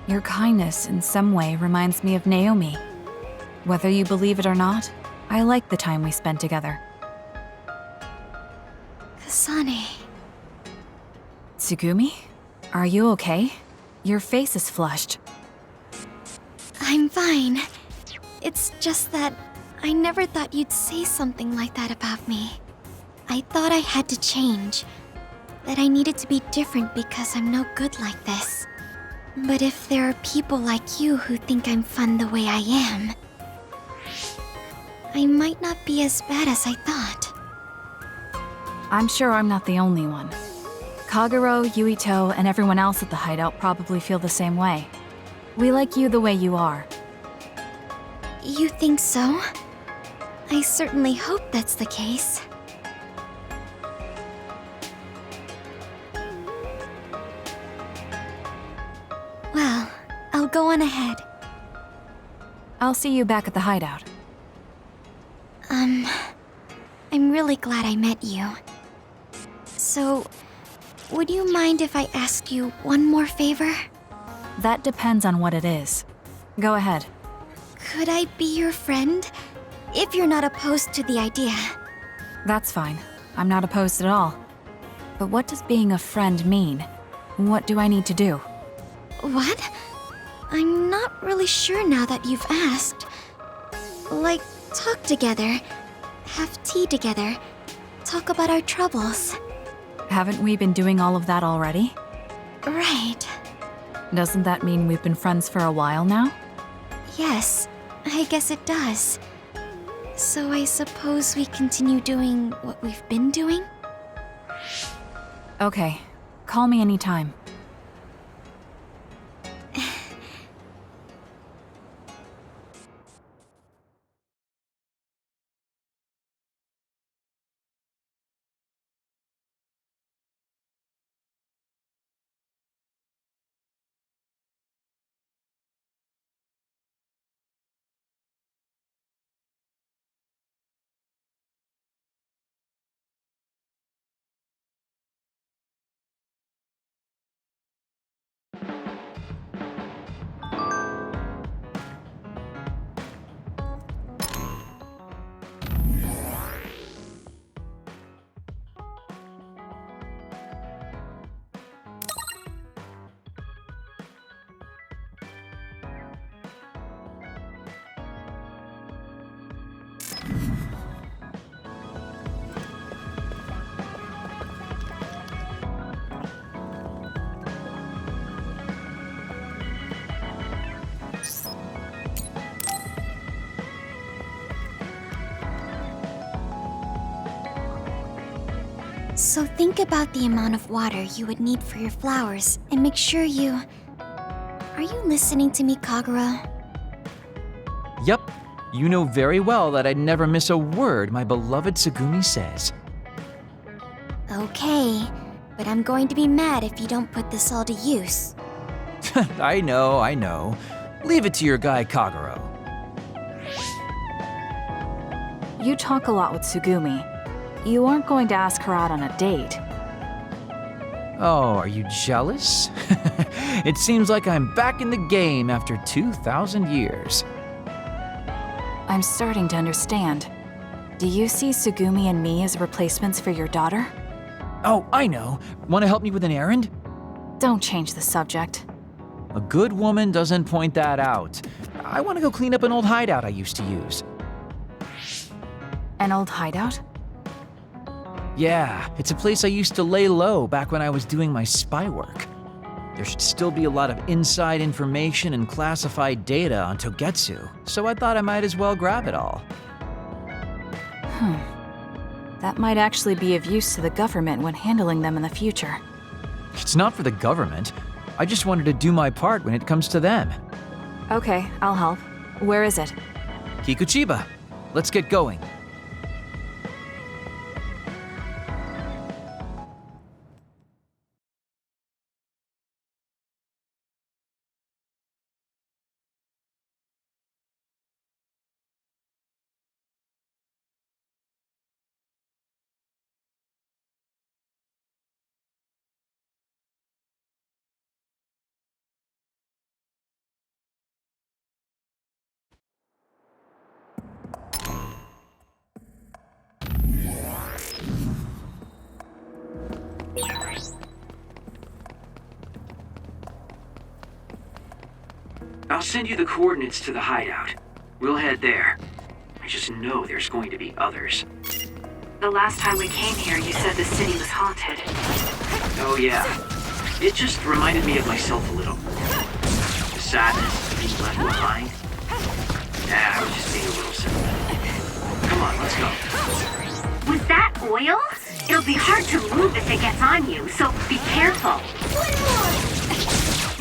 Your kindness in some way reminds me of Naomi. Whether you believe it or not, I like the time we spent together. Kasane. Tsugumi? Are you okay? Your face is flushed. I'm fine. It's just that I never thought you'd say something like that about me. I thought I had to change. That I needed to be different because I'm no good like this. But if there are people like you who think I'm fun the way I am, I might not be as bad as I thought. I'm sure I'm not the only one. Kagero, Yuito, and everyone else at the hideout probably feel the same way. We like you the way you are. You think so? I certainly hope that's the case. Well, I'll go on ahead. I'll see you back at the hideout. I'm really glad I met you. So, would you mind if I asked you one more favor? That depends on what it is. Go ahead. Could I be your friend? If you're not opposed to the idea. That's fine. I'm not opposed at all. But what does being a friend mean? What do I need to do? What? I'm not really sure now that you've asked. Like, talk together, have tea together, talk about our troubles. Haven't we been doing all of that already? Right. Doesn't that mean we've been friends for a while now? Yes, I guess it does. So I suppose we continue doing what we've been doing? Okay. Call me anytime. So think about the amount of water you would need for your flowers and make sure you... Are you listening to me, Kagura? Yup. You know very well that I'd never miss a word my beloved Tsugumi says. Okay, but I'm going to be mad if you don't put this all to use. I know. Leave it to your guy Kaguro. You talk a lot with Tsugumi. You aren't going to ask her out on a date. Oh, are you jealous? It seems like I'm back in the game after 2,000 years. I'm starting to understand. Do you see Tsugumi and me as replacements for your daughter? Oh, I know. Want to help me with an errand? Don't change the subject. A good woman doesn't point that out. I want to go clean up an old hideout I used to use. An old hideout? Yeah, it's a place I used to lay low back when I was doing my spy work. There should still be a lot of inside information and classified data on Togetsu, so I thought I might as well grab it all. That might actually be of use to the government when handling them in the future. It's not for the government. I just wanted to do my part when it comes to them. Okay, I'll help. Where is it? Kikuchiba, let's get going. I'll send you the coordinates to the hideout. We'll head there. I just know there's going to be others. The last time we came here, you said the city was haunted. Oh yeah. It just reminded me of myself a little. The sadness of being left behind. I was just being a little silly. Come on, let's go. Was that oil? It'll be hard to move if it gets on you, so be careful.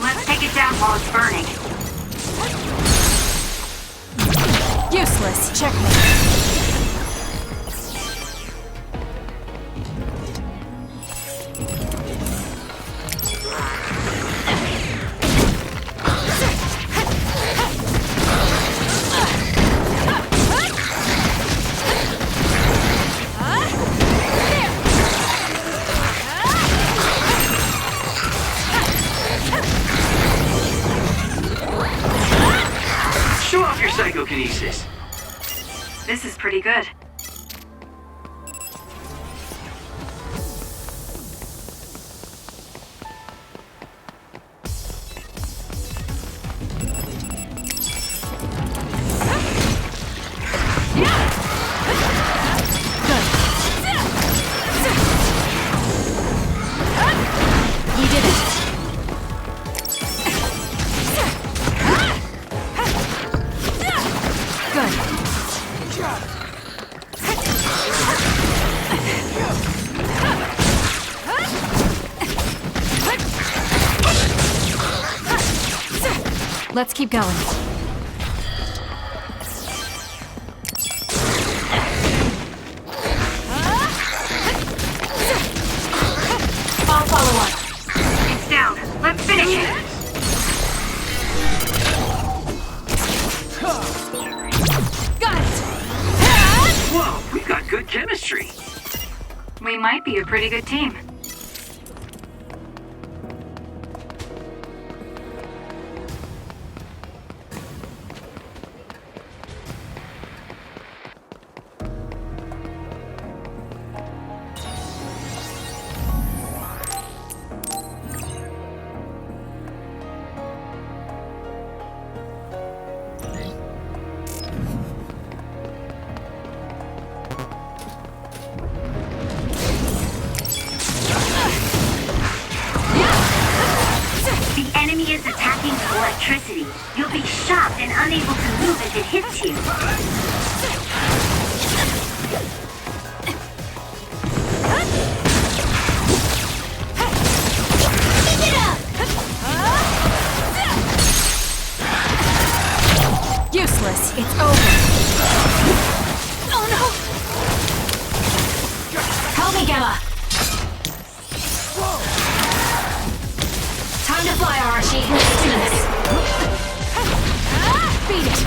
Let's take it down while it's burning. Useless. Checkmate. How's your psychokinesis? This is pretty good. Let's keep going. I'll follow up. It's down. Let's finish it. Got it! Whoa, we've got good chemistry. We might be a pretty good team. Is attacking electricity. You'll be shocked and unable to move if it hits you. Useless. It's over. Oh no! Help me, Gamma. Time to fly, Arashi. Let's do this. Beat it.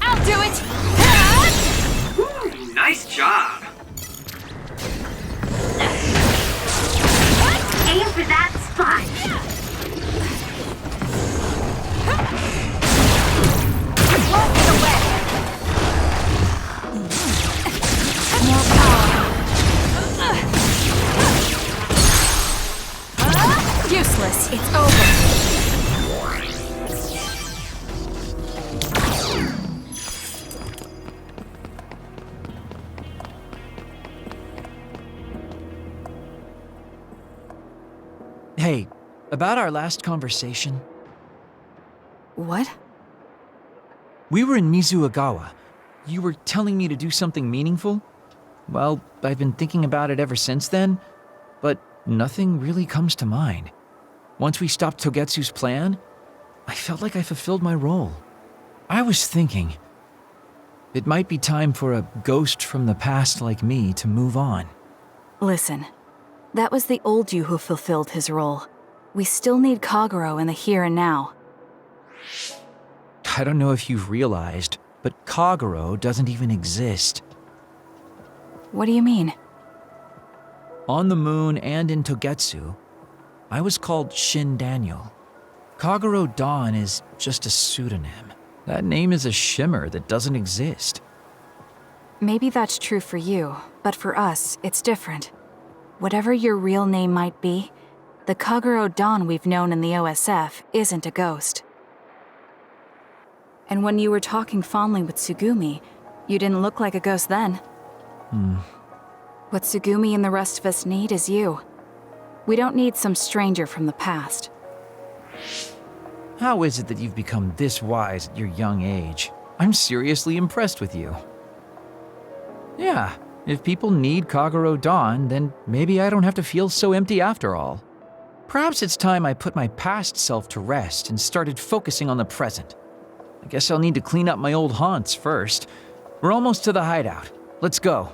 I'll do it. Ooh, nice job. Aim for that spot. Useless. It's over. Hey, about our last conversation. What? We were in Mizuagawa. You were telling me to do something meaningful? Well, I've been thinking about it ever since then, but nothing really comes to mind. Once we stopped Togetsu's plan, I felt like I fulfilled my role. I was thinking, it might be time for a ghost from the past like me to move on. Listen, that was the old you who fulfilled his role. We still need Kagero in the here and now. I don't know if you've realized, but Kagero doesn't even exist. What do you mean? On the moon and in Togetsu, I was called Shin Daniel. Kagero Dawn is just a pseudonym. That name is a shimmer that doesn't exist. Maybe that's true for you, but for us, it's different. Whatever your real name might be, the Kagero Dawn we've known in the OSF isn't a ghost. And when you were talking fondly with Tsugumi, you didn't look like a ghost then. What Tsugumi and the rest of us need is you. We don't need some stranger from the past. How is it that you've become this wise at your young age? I'm seriously impressed with you. Yeah, if people need Kagero Dawn, then maybe I don't have to feel so empty after all. Perhaps it's time I put my past self to rest and started focusing on the present. I guess I'll need to clean up my old haunts first. We're almost to the hideout. Let's go.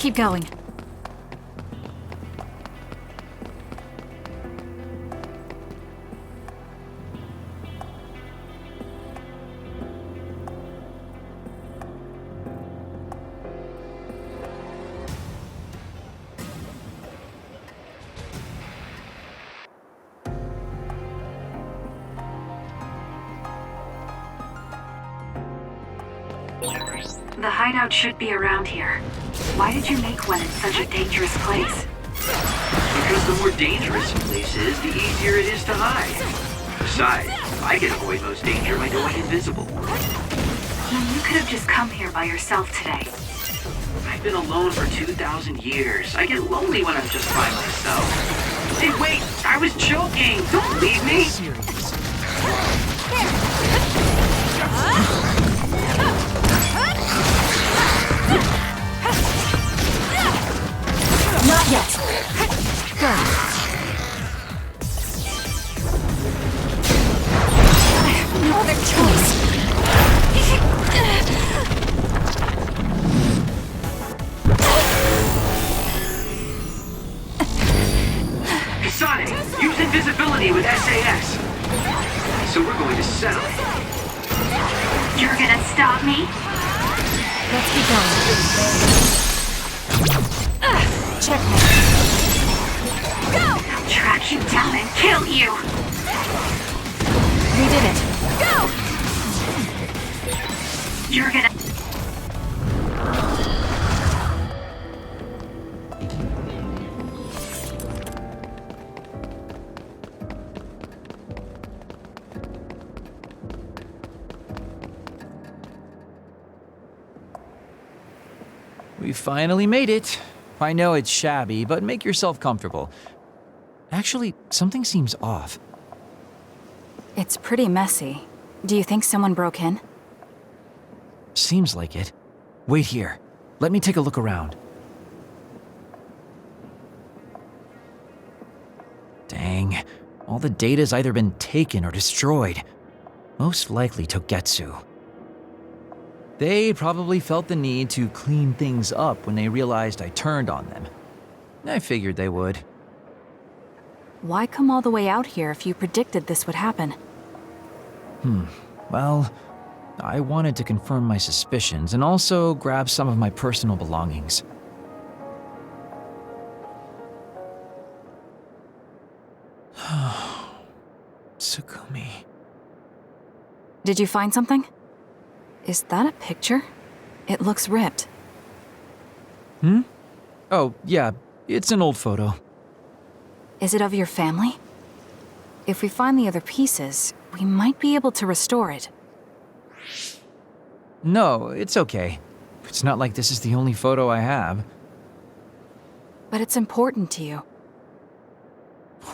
keep going. The hideout should be around here. Why did you make one in such a dangerous place? Because the more dangerous a place is, the easier it is to hide. Besides, I can avoid most danger by going invisible. You could have just come here by yourself today. I've been alone for 2,000 years. I get lonely when I'm just by myself. Hey, wait! I was joking! Don't leave me! Not yet. Good. I have no other choice. Kasane, use invisibility with SAS. So we're going to settle. You're gonna stop me? Let's keep going. Checkmate. I'll track you down and kill you! We did it. Go! You're gonna... We finally made it. I know it's shabby, but make yourself comfortable. Actually, something seems off. It's pretty messy. Do you think someone broke in? Seems like it. Wait here. Let me take a look around. Dang. All the data's either been taken or destroyed. Most likely Togetsu. They probably felt the need to clean things up when they realized I turned on them. I figured they would. Why come all the way out here if you predicted this would happen? Well, I wanted to confirm my suspicions and also grab some of my personal belongings. Tsugumi. Did you find something? Is that a picture? It looks ripped. Oh, yeah, it's an old photo. Is it of your family? If we find the other pieces, we might be able to restore it. No, it's okay. It's not like this is the only photo I have. But it's important to you.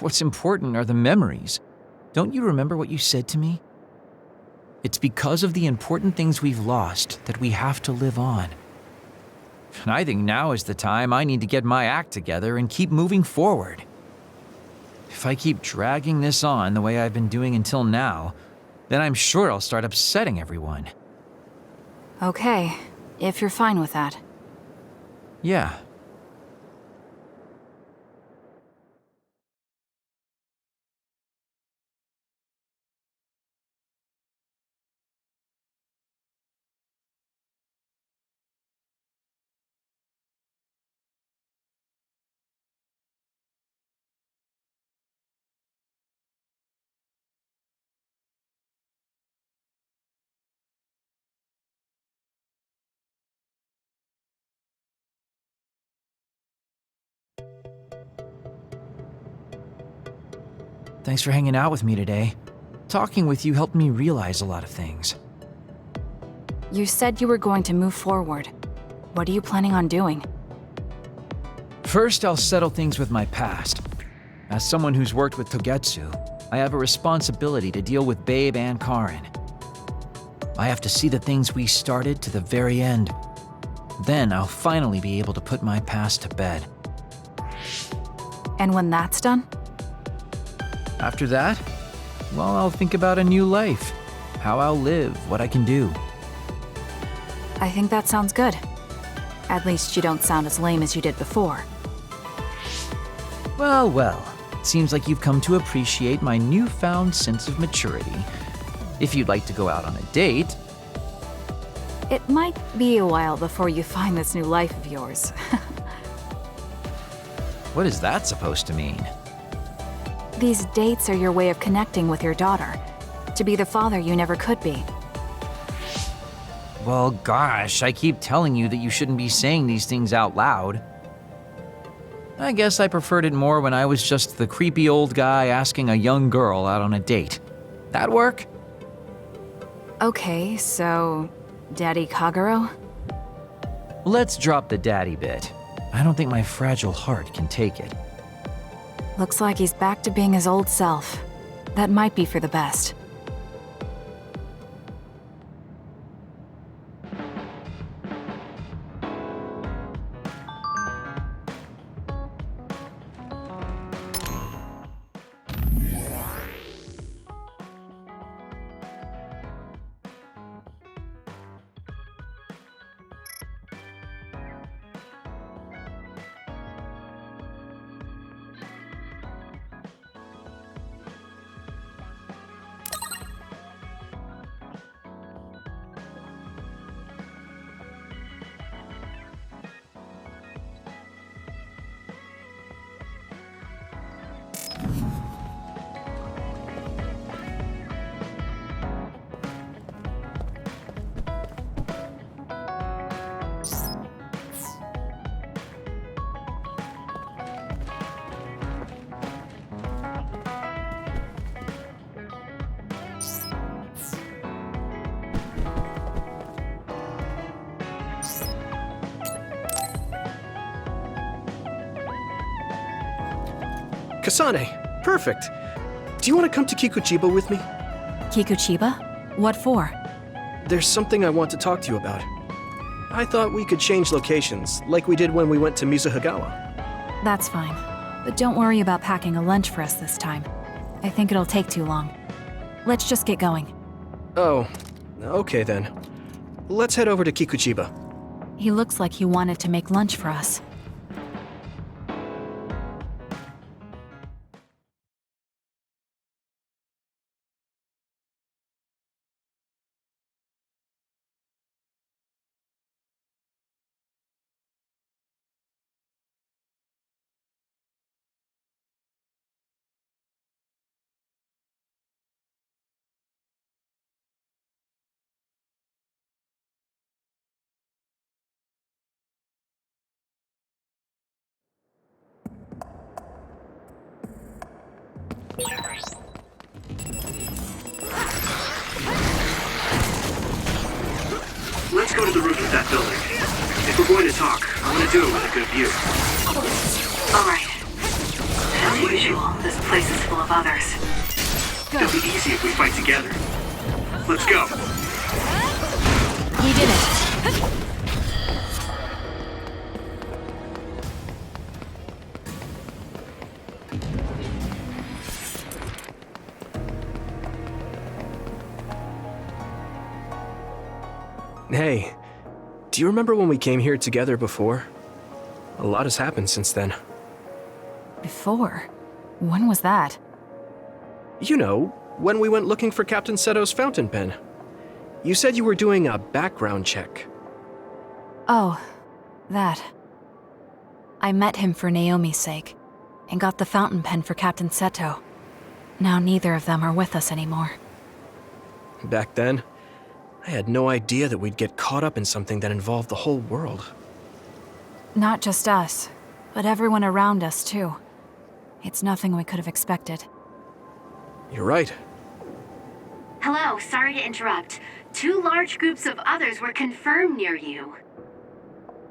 What's important are the memories. Don't you remember what you said to me? It's because of the important things we've lost that we have to live on. And I think now is the time I need to get my act together and keep moving forward. If I keep dragging this on the way I've been doing until now, then I'm sure I'll start upsetting everyone. Okay, if you're fine with that. Yeah. Thanks for hanging out with me today. Talking with you helped me realize a lot of things. You said you were going to move forward. What are you planning on doing? First, I'll settle things with my past. As someone who's worked with Togetsu, I have a responsibility to deal with Babe and Karin. I have to see the things we started to the very end. Then I'll finally be able to put my past to bed. And when that's done? After that, well, I'll think about a new life. How I'll live, what I can do. I think that sounds good. At least you don't sound as lame as you did before. Well, well. Seems like you've come to appreciate my newfound sense of maturity. If you'd like to go out on a date... It might be a while before you find this new life of yours. What is that supposed to mean? These dates are your way of connecting with your daughter. To be the father you never could be. Well, gosh, I keep telling you that you shouldn't be saying these things out loud. I guess I preferred it more when I was just the creepy old guy asking a young girl out on a date. That work? Okay, so... Daddy Kagero? Let's drop the daddy bit. I don't think my fragile heart can take it. Looks like he's back to being his old self. That might be for the best. Kasane, perfect. Do you want to come to Kikuchiba with me? Kikuchiba? What for? There's something I want to talk to you about. I thought we could change locations, like we did when we went to Mizuhagawa. That's fine. But don't worry about packing a lunch for us this time. I think it'll take too long. Let's just get going. Oh, okay then. Let's head over to Kikuchiba. He looks like he wanted to make lunch for us. Let's go to the roof of that building. If we're going to talk, I want to do it with a good view. Alright. As usual, this place is full of others. It'll be easy if we fight together. Let's go. We did it. Hey, do you remember when we came here together before? A lot has happened since then. Before? When was that? You know, when we went looking for Captain Seto's fountain pen. You said you were doing a background check. Oh, that. I met him for Naomi's sake, and got the fountain pen for Captain Seto. Now neither of them are with us anymore. Back then, I had no idea that we'd get caught up in something that involved the whole world. Not just us, but everyone around us too. It's nothing we could have expected. You're right. Hello, sorry to interrupt. 2 large groups of others were confirmed near you.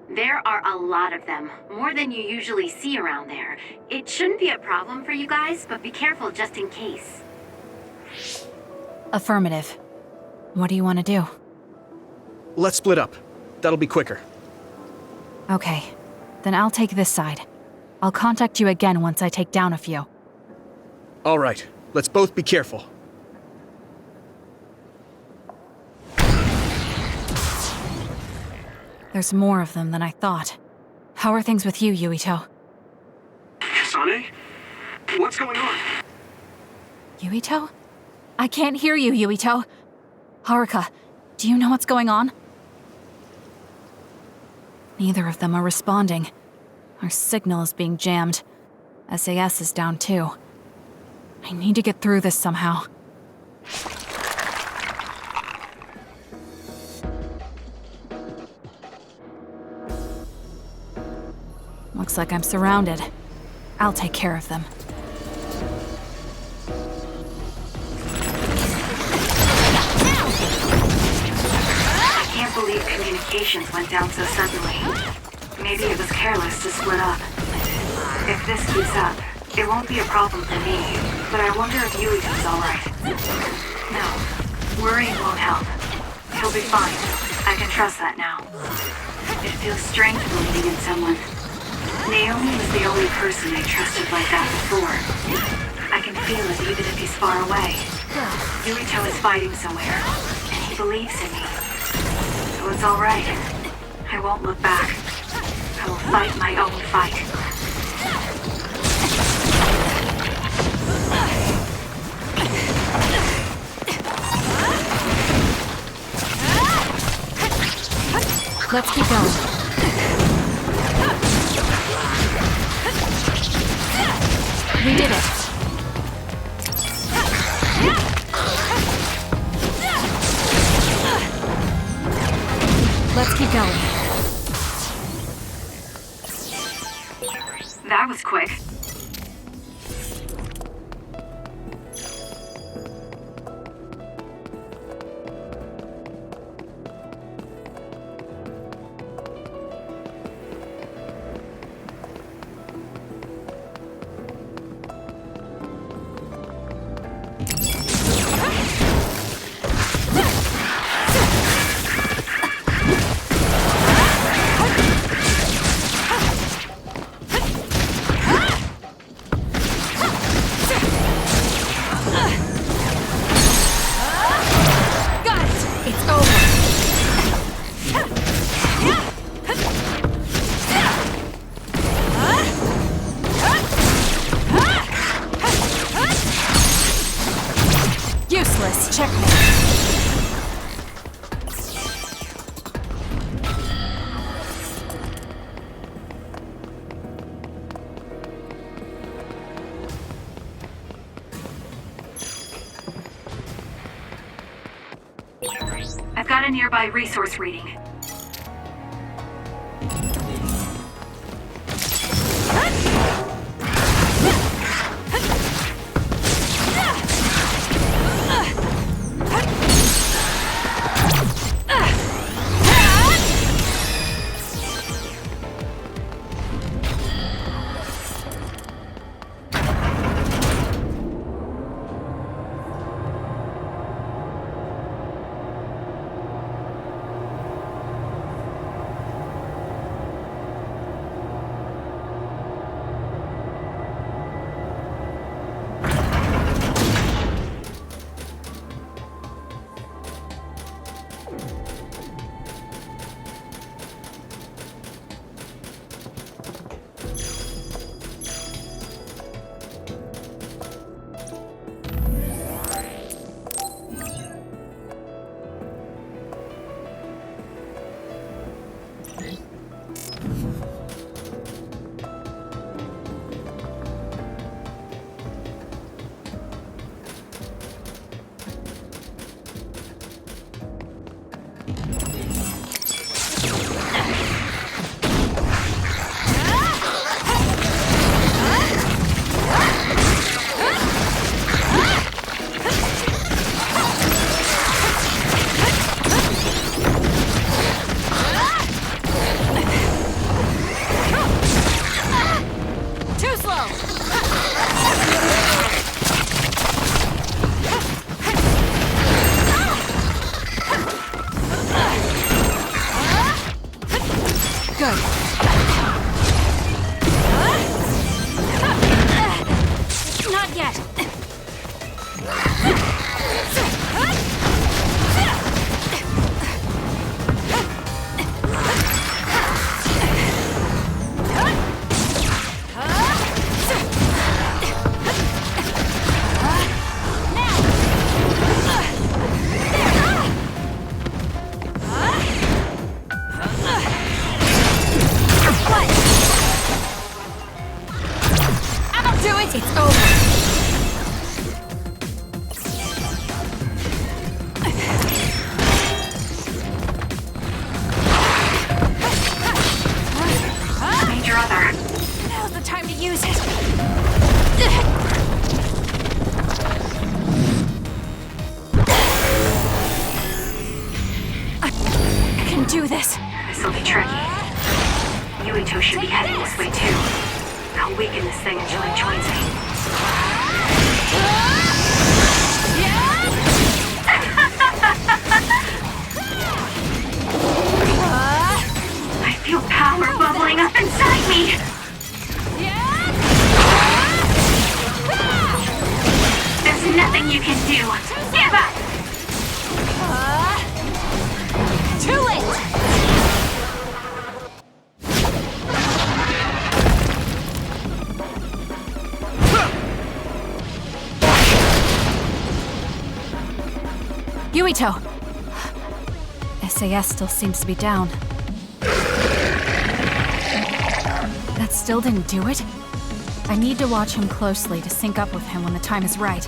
There are a lot of them, more than you usually see around there. It shouldn't be a problem for you guys, but be careful just in case. Affirmative. What do you want to do? Let's split up. That'll be quicker. Okay, then I'll take this side. I'll contact you again once I take down a few. All right, let's both be careful. There's more of them than I thought. How are things with you, Yuito? Kasane? What's going on? Yuito? I can't hear you, Yuito. Haruka, do you know what's going on? Neither of them are responding. Our signal is being jammed. SAS is down too. I need to get through this somehow. Looks like I'm surrounded. I'll take care of them. I can't believe communications went down so suddenly. Maybe it was careless to split up. If this keeps up, it won't be a problem for me, but I wonder if Yuito's alright. No, worrying won't help. He'll be fine. I can trust that now. It feels strange believing in someone. Naomi was the only person I trusted like that before. I can feel it even if he's far away. Yuito is fighting somewhere, and he believes in me. So it's alright. I won't look back. I will fight my own fight. Let's keep going. We did it. Let's keep going. That was quick. I've got a nearby resource reading. It's over. Need your other. Now's the time to use it. I can do this. This'll be tricky. Yuito should be heading this way too. I'll weaken this thing until it joins me. I feel power bubbling up inside me! There's nothing you can do! Give up! Too late! Yuito! SAS still seems to be down. That still didn't do it? I need to watch him closely to sync up with him when the time is right.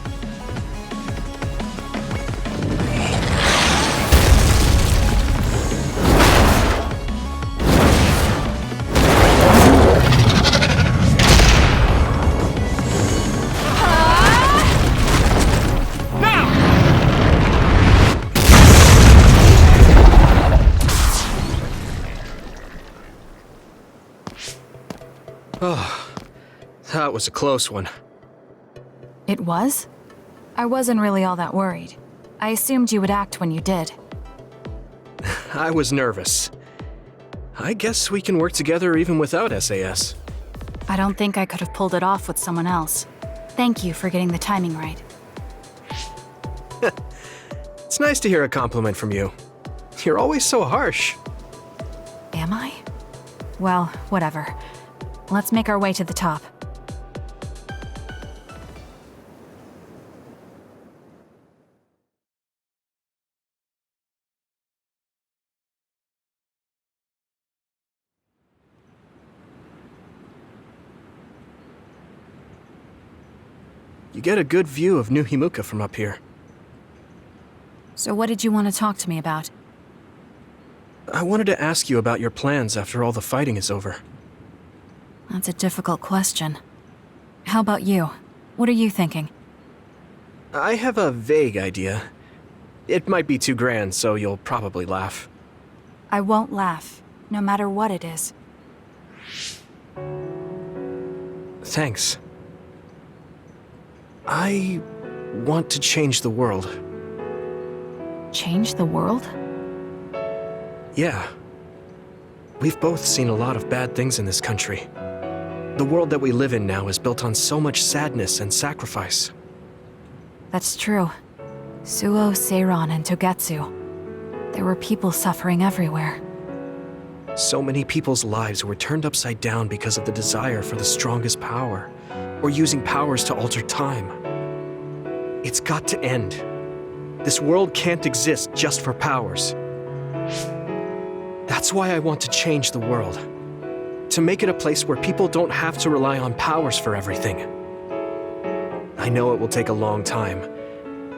Oh, that was a close one. It was? I wasn't really all that worried. I assumed you would act when you did. I was nervous. I guess we can work together even without SAS. I don't think I could have pulled it off with someone else. Thank you for getting the timing right. It's nice to hear a compliment from you. You're always so harsh. Am I? Well, whatever. Let's make our way to the top. You get a good view of New Himuka from up here. So what did you want to talk to me about? I wanted to ask you about your plans after all the fighting is over. That's a difficult question. How about you? What are you thinking? I have a vague idea. It might be too grand, so you'll probably laugh. I won't laugh, no matter what it is. Thanks. I want to change the world. Change the world? Yeah. We've both seen a lot of bad things in this country. The world that we live in now is built on so much sadness and sacrifice. That's true. Suo, Seiran, and Togetsu. There were people suffering everywhere. So many people's lives were turned upside down because of the desire for the strongest power, or using powers to alter time. It's got to end. This world can't exist just for powers. That's why I want to change the world. To make it a place where people don't have to rely on powers for everything. I know it will take a long time,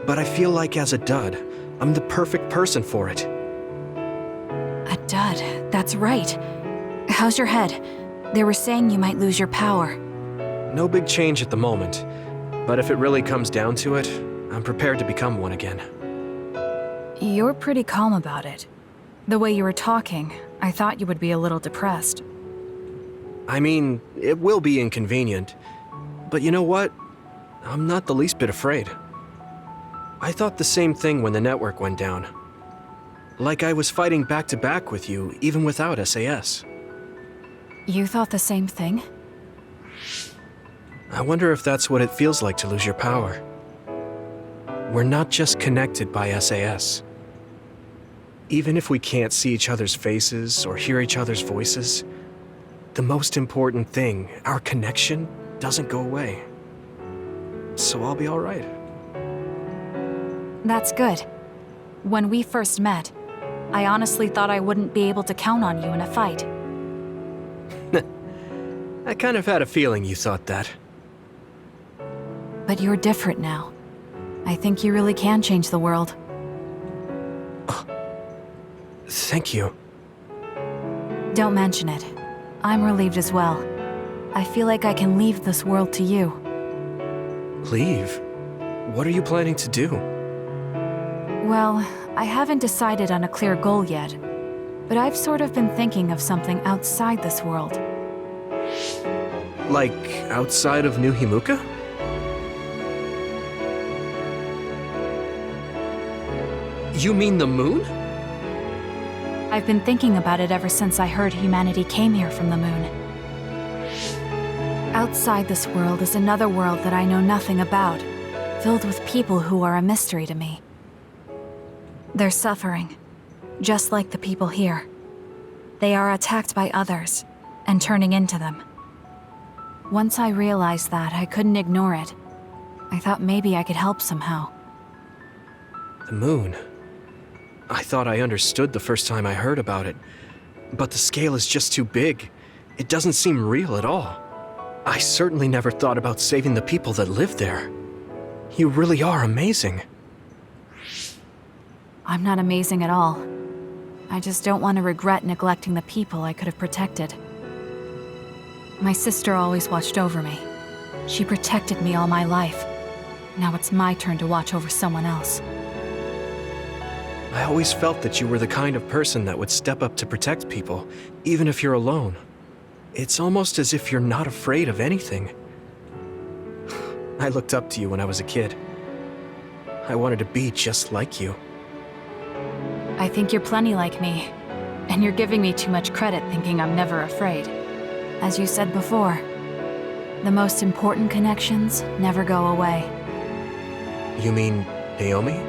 but I feel like as a dud, I'm the perfect person for it. A dud, that's right. How's your head? They were saying you might lose your power. No big change at the moment, but if it really comes down to it, I'm prepared to become one again. You're pretty calm about it. The way you were talking, I thought you would be a little depressed. I mean, it will be inconvenient, but you know what? I'm not the least bit afraid. I thought the same thing when the network went down. Like I was fighting back-to-back with you, even without SAS. You thought the same thing? I wonder if that's what it feels like to lose your power. We're not just connected by SAS. Even if we can't see each other's faces or hear each other's voices, the most important thing, our connection, doesn't go away. So I'll be all right. That's good. When we first met, I honestly thought I wouldn't be able to count on you in a fight. I kind of had a feeling you thought that. But you're different now. I think you really can change the world. Thank you. Don't mention it. I'm relieved as well. I feel like I can leave this world to you. Leave? What are you planning to do? Well, I haven't decided on a clear goal yet, but I've sort of been thinking of something outside this world. Like, outside of New Himuka? You mean the moon? I've been thinking about it ever since I heard humanity came here from the moon. Outside this world is another world that I know nothing about, filled with people who are a mystery to me. They're suffering, just like the people here. They are attacked by others, and turning into them. Once I realized that, I couldn't ignore it. I thought maybe I could help somehow. The moon. I thought I understood the first time I heard about it, but the scale is just too big. It doesn't seem real at all. I certainly never thought about saving the people that live there. You really are amazing. I'm not amazing at all. I just don't want to regret neglecting the people I could have protected. My sister always watched over me. She protected me all my life. Now it's my turn to watch over someone else. I always felt that you were the kind of person that would step up to protect people, even if you're alone. It's almost as if you're not afraid of anything. I looked up to you when I was a kid. I wanted to be just like you. I think you're plenty like me, and you're giving me too much credit thinking I'm never afraid. As you said before, the most important connections never go away. You mean Naomi?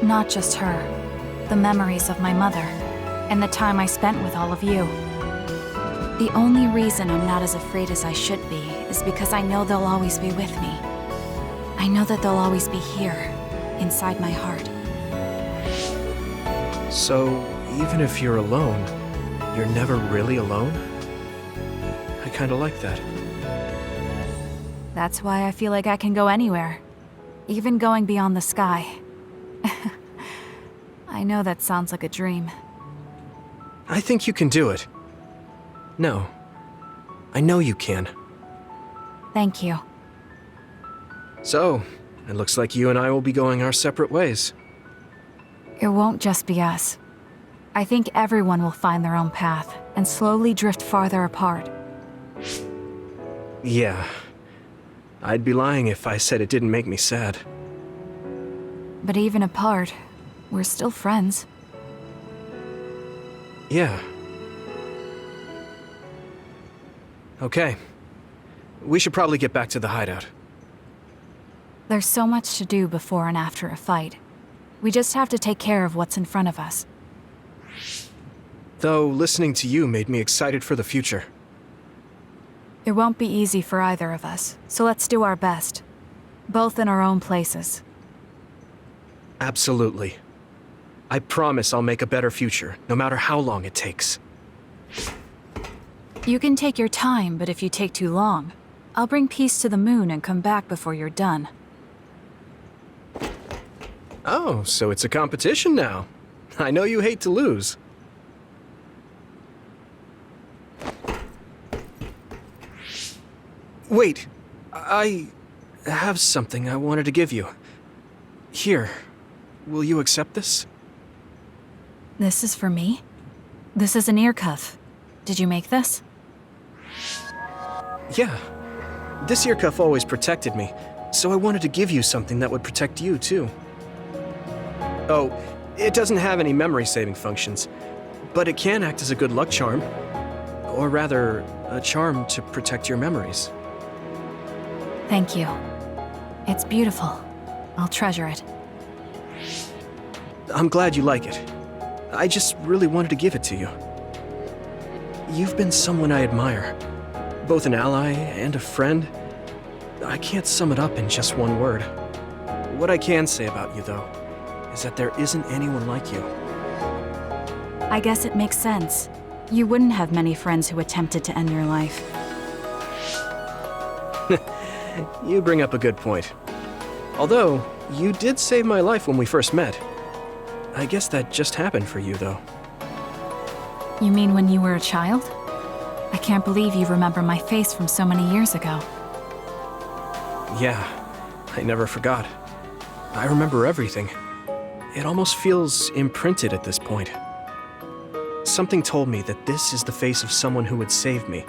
Not just her. The memories of my mother, and the time I spent with all of you. The only reason I'm not as afraid as I should be is because I know they'll always be with me. I know that they'll always be here, inside my heart. So, even if you're alone, you're never really alone? I kinda like that. That's why I feel like I can go anywhere, even going beyond the sky. I know that sounds like a dream. I think you can do it. No. I know you can. Thank you. So, it looks like you and I will be going our separate ways. It won't just be us. I think everyone will find their own path and slowly drift farther apart. Yeah. I'd be lying if I said it didn't make me sad. But even apart, we're still friends. Yeah. Okay. We should probably get back to the hideout. There's so much to do before and after a fight. We just have to take care of what's in front of us. Though, listening to you made me excited for the future. It won't be easy for either of us, so let's do our best. Both in our own places. Absolutely. I promise I'll make a better future, no matter how long it takes. You can take your time, but if you take too long, I'll bring peace to the moon and come back before you're done. Oh, so it's a competition now. I know you hate to lose. Wait, I have something I wanted to give you. Here, will you accept this? This is for me? This is an ear cuff. Did you make this? Yeah. This ear cuff always protected me, so I wanted to give you something that would protect you, too. Oh, it doesn't have any memory-saving functions, but it can act as a good luck charm. Or rather, a charm to protect your memories. Thank you. It's beautiful. I'll treasure it. I'm glad you like it. I just really wanted to give it to you. You've been someone I admire. Both an ally and a friend. I can't sum it up in just one word. What I can say about you, though, is that there isn't anyone like you. I guess it makes sense. You wouldn't have many friends who attempted to end your life. You bring up a good point. Although, you did save my life when we first met. I guess that just happened for you, though. You mean when you were a child? I can't believe you remember my face from so many years ago. Yeah, I never forgot. I remember everything. It almost feels imprinted at this point. Something told me that this is the face of someone who would save me.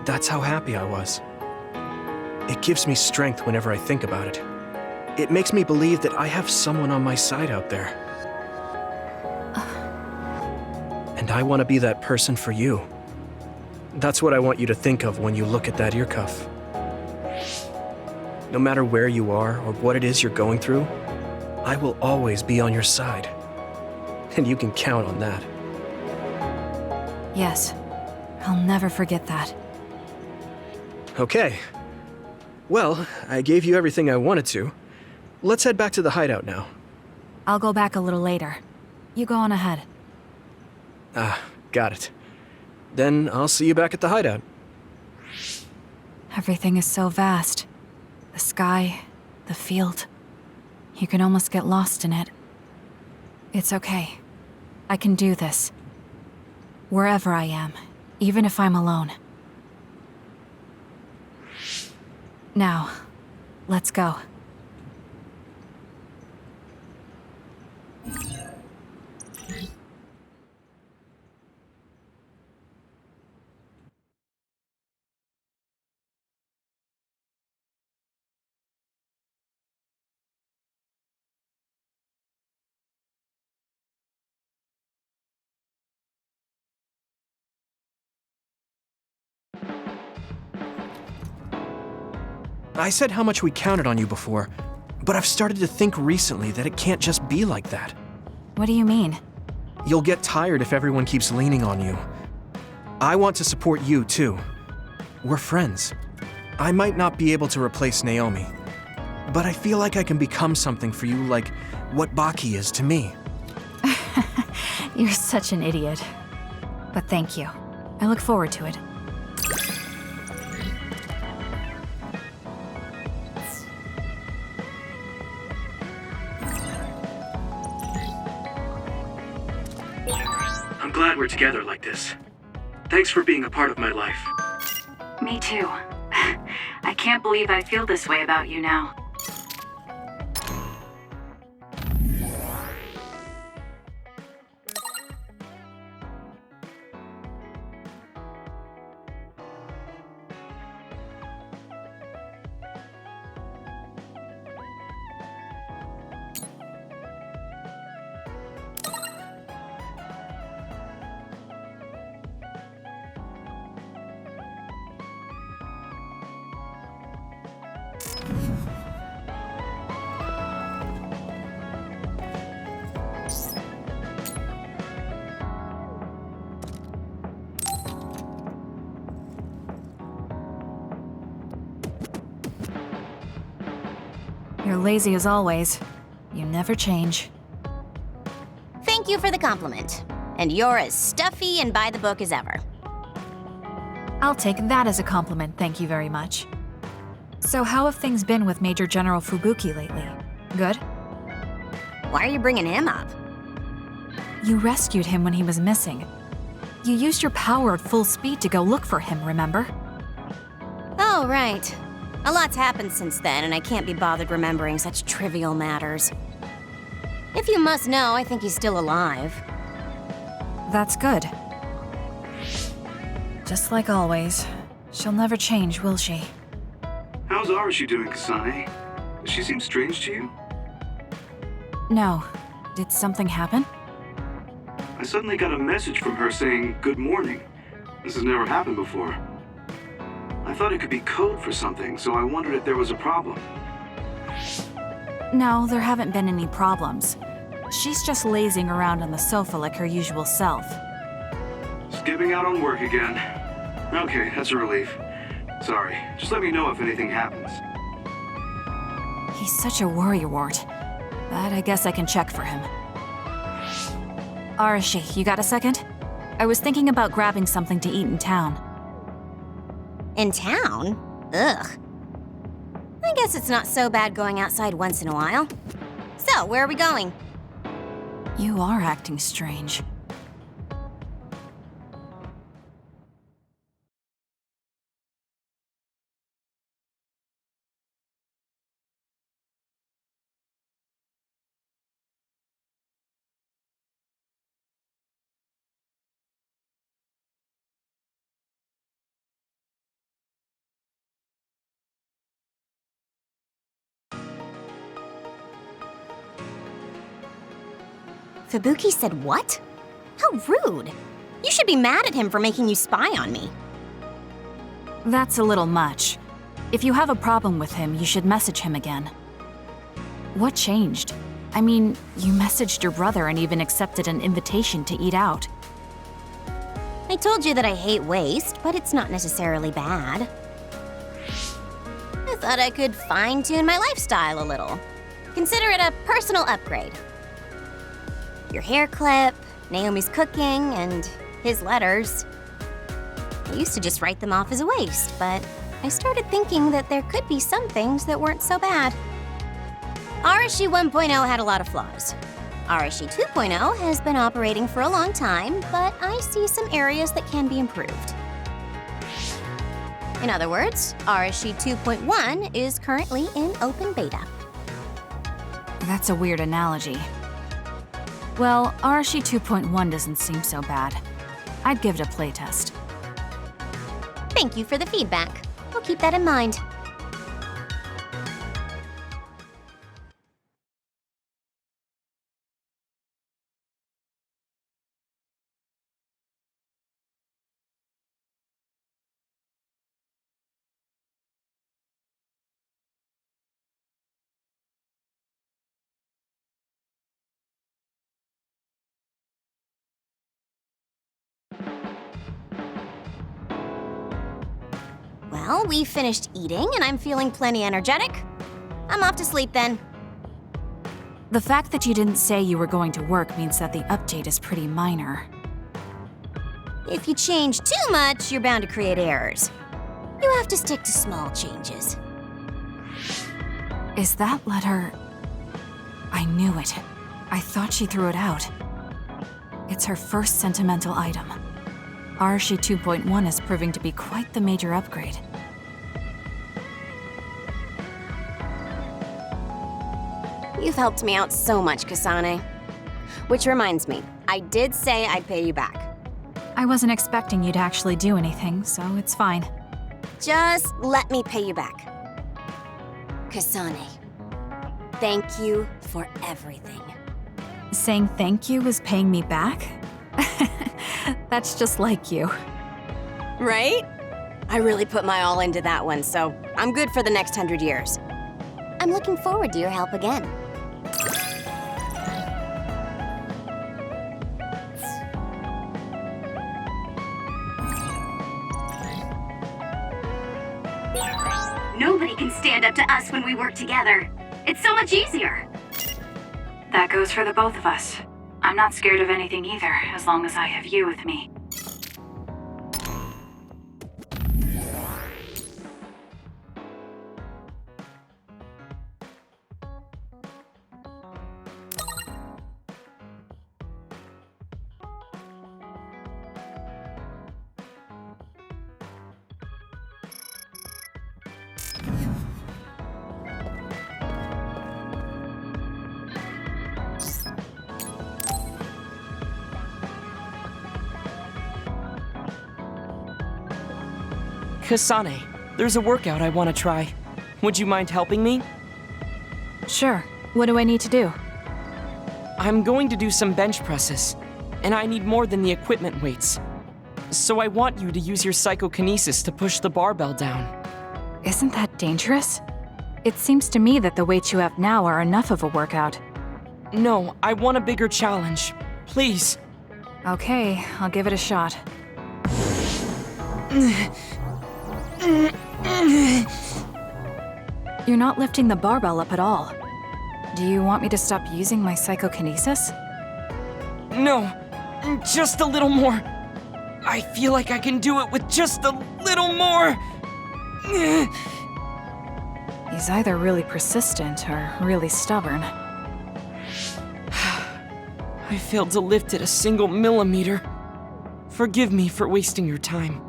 That's how happy I was. It gives me strength whenever I think about it. It makes me believe that I have someone on my side out there. And I want to be that person for you. That's what I want you to think of when you look at that ear cuff. No matter where you are or what it is you're going through, I will always be on your side. And you can count on that. Yes, I'll never forget that. Okay. Well, I gave you everything I wanted to. Let's head back to the hideout now. I'll go back a little later. You go on ahead. Ah, got it. Then I'll see you back at the hideout. Everything is so vast. The sky, the field. You can almost get lost in it. It's okay. I can do this. Wherever I am, even if I'm alone. Now, let's go. I said how much we counted on you before, but I've started to think recently that it can't just be like that. What do you mean? You'll get tired if everyone keeps leaning on you. I want to support you, too. We're friends. I might not be able to replace Naomi, but I feel like I can become something for you like what Baki is to me. You're such an idiot. But thank you. I look forward to it. I'm glad we're together like this. Thanks for being a part of my life. Me too. I can't believe I feel this way about you now. You're lazy as always. You never change. Thank you for the compliment. And you're as stuffy and by the book as ever. I'll take that as a compliment, thank you very much. So how have things been with Major General Fubuki lately? Good? Why are you bringing him up? You rescued him when he was missing. You used your power at full speed to go look for him, remember? Oh, right. A lot's happened since then, and I can't be bothered remembering such trivial matters. If you must know, I think he's still alive. That's good. Just like always. She'll never change, will she? How's Arashi doing, Kasane? Does she seem strange to you? No. Did something happen? I suddenly got a message from her saying, "Good morning." This has never happened before. I thought it could be code for something, so I wondered if there was a problem. No, there haven't been any problems. She's just lazing around on the sofa like her usual self. Skipping out on work again. Okay, that's a relief. Sorry, just let me know if anything happens. He's such a worrywart. But I guess I can check for him. Arashi, you got a second? I was thinking about grabbing something to eat in town. In town? Ugh. I guess it's not so bad going outside once in a while. So, where are we going? You are acting strange. Fubuki said what? How rude. You should be mad at him for making you spy on me. That's a little much. If you have a problem with him, you should message him again. What changed? I mean, you messaged your brother and even accepted an invitation to eat out. I told you that I hate waste, but it's not necessarily bad. I thought I could fine-tune my lifestyle a little. Consider it a personal upgrade. Your hair clip, Naomi's cooking, and his letters. I used to just write them off as a waste, but I started thinking that there could be some things that weren't so bad. Arashi 1.0 had a lot of flaws. Arashi 2.0 has been operating for a long time, but I see some areas that can be improved. In other words, Arashi 2.1 is currently in open beta. That's a weird analogy. Well, Arashi 2.1 doesn't seem so bad. I'd give it a playtest. Thank you for the feedback. We'll keep that in mind. Well, we finished eating and I'm feeling plenty energetic. I'm off to sleep then. The fact that you didn't say you were going to work means that the update is pretty minor. If you change too much, you're bound to create errors. You have to stick to small changes. Is that letter... I knew it. I thought she threw it out. It's her first sentimental item. Arashi 2.1 is proving to be quite the major upgrade. You've helped me out so much, Kasane. Which reminds me, I did say I'd pay you back. I wasn't expecting you to actually do anything, so it's fine. Just let me pay you back. Kasane, thank you for everything. Saying thank you is paying me back? That's just like you. Right? I really put my all into that one, so I'm good for the next 100 years. I'm looking forward to your help again. Nobody can stand up to us when we work together. It's so much easier. That goes for the both of us. I'm not scared of anything either, as long as I have you with me. Kasane, there's a workout I want to try. Would you mind helping me? Sure. What do I need to do? I'm going to do some bench presses, and I need more than the equipment weights. So I want you to use your psychokinesis to push the barbell down. Isn't that dangerous? It seems to me that the weights you have now are enough of a workout. No, I want a bigger challenge. Please. Okay, I'll give it a shot. You're not lifting the barbell up at all. Do you want me to stop using my psychokinesis? No, just a little more. I feel like I can do it with just a little more. He's either really persistent or really stubborn. I failed to lift it a single millimeter. Forgive me for wasting your time.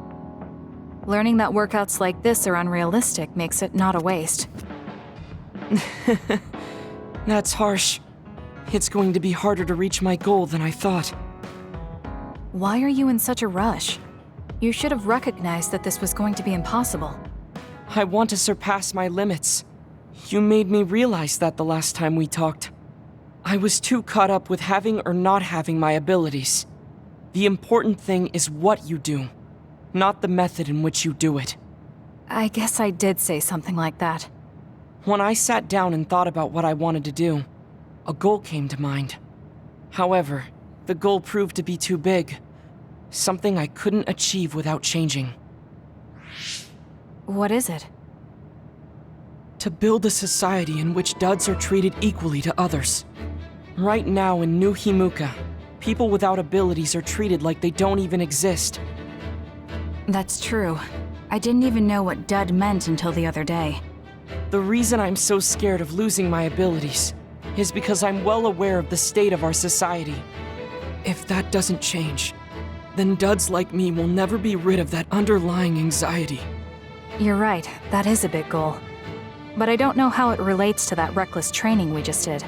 Learning that workouts like this are unrealistic makes it not a waste. That's harsh. It's going to be harder to reach my goal than I thought. Why are you in such a rush? You should have recognized that this was going to be impossible. I want to surpass my limits. You made me realize that the last time we talked. I was too caught up with having or not having my abilities. The important thing is what you do, not the method in which you do it. I guess I did say something like that. When I sat down and thought about what I wanted to do, a goal came to mind. However, the goal proved to be too big. Something I couldn't achieve without changing. What is it? To build a society in which duds are treated equally to others. Right now in New Himuka, people without abilities are treated like they don't even exist. That's true. I didn't even know what dud meant until the other day. The reason I'm so scared of losing my abilities is because I'm well aware of the state of our society. If that doesn't change, then duds like me will never be rid of that underlying anxiety. You're right, that is a big goal. But I don't know how it relates to that reckless training we just did.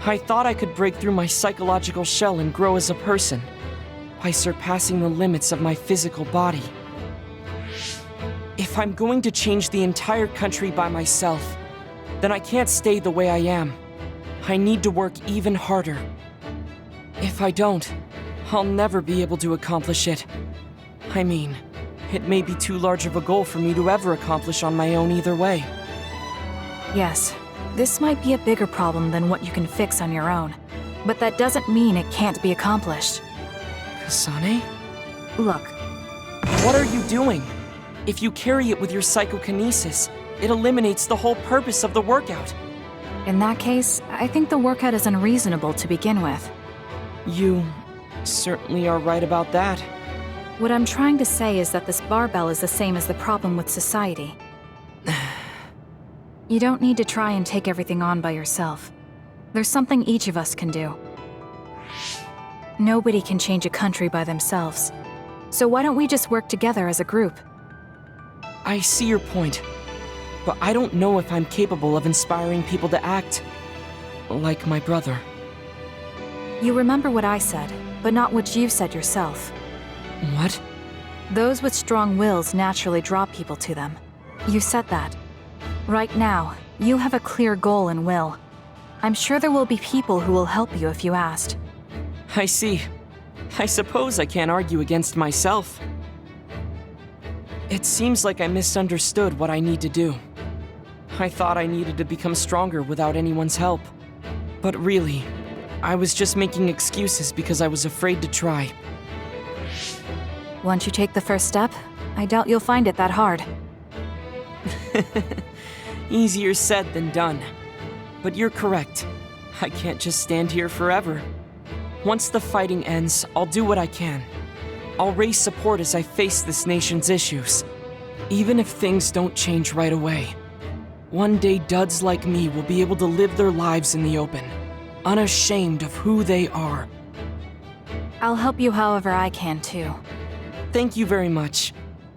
I thought I could break through my psychological shell and grow as a person, by surpassing the limits of my physical body. If I'm going to change the entire country by myself, then I can't stay the way I am. I need to work even harder. If I don't, I'll never be able to accomplish it. I mean, it may be too large of a goal for me to ever accomplish on my own either way. Yes, this might be a bigger problem than what you can fix on your own. But that doesn't mean it can't be accomplished. Kasane? Look. What are you doing? If you carry it with your psychokinesis, it eliminates the whole purpose of the workout. In that case, I think the workout is unreasonable to begin with. You certainly are right about that. What I'm trying to say is that this barbell is the same as the problem with society. You don't need to try and take everything on by yourself. There's something each of us can do. Nobody can change a country by themselves. So why don't we just work together as a group? I see your point, but I don't know if I'm capable of inspiring people to act like my brother. You remember what I said, but not what you said yourself. What? Those with strong wills naturally draw people to them. You said that. Right now, you have a clear goal and will. I'm sure there will be people who will help you if you asked. I see. I suppose I can't argue against myself. It seems like I misunderstood what I need to do. I thought I needed to become stronger without anyone's help. But really, I was just making excuses because I was afraid to try. Once you take the first step, I doubt you'll find it that hard. Easier said than done. But you're correct. I can't just stand here forever. Once the fighting ends, I'll do what I can. I'll raise support as I face this nation's issues. Even if things don't change right away. One day duds like me will be able to live their lives in the open, unashamed of who they are. I'll help you however I can too. Thank you very much.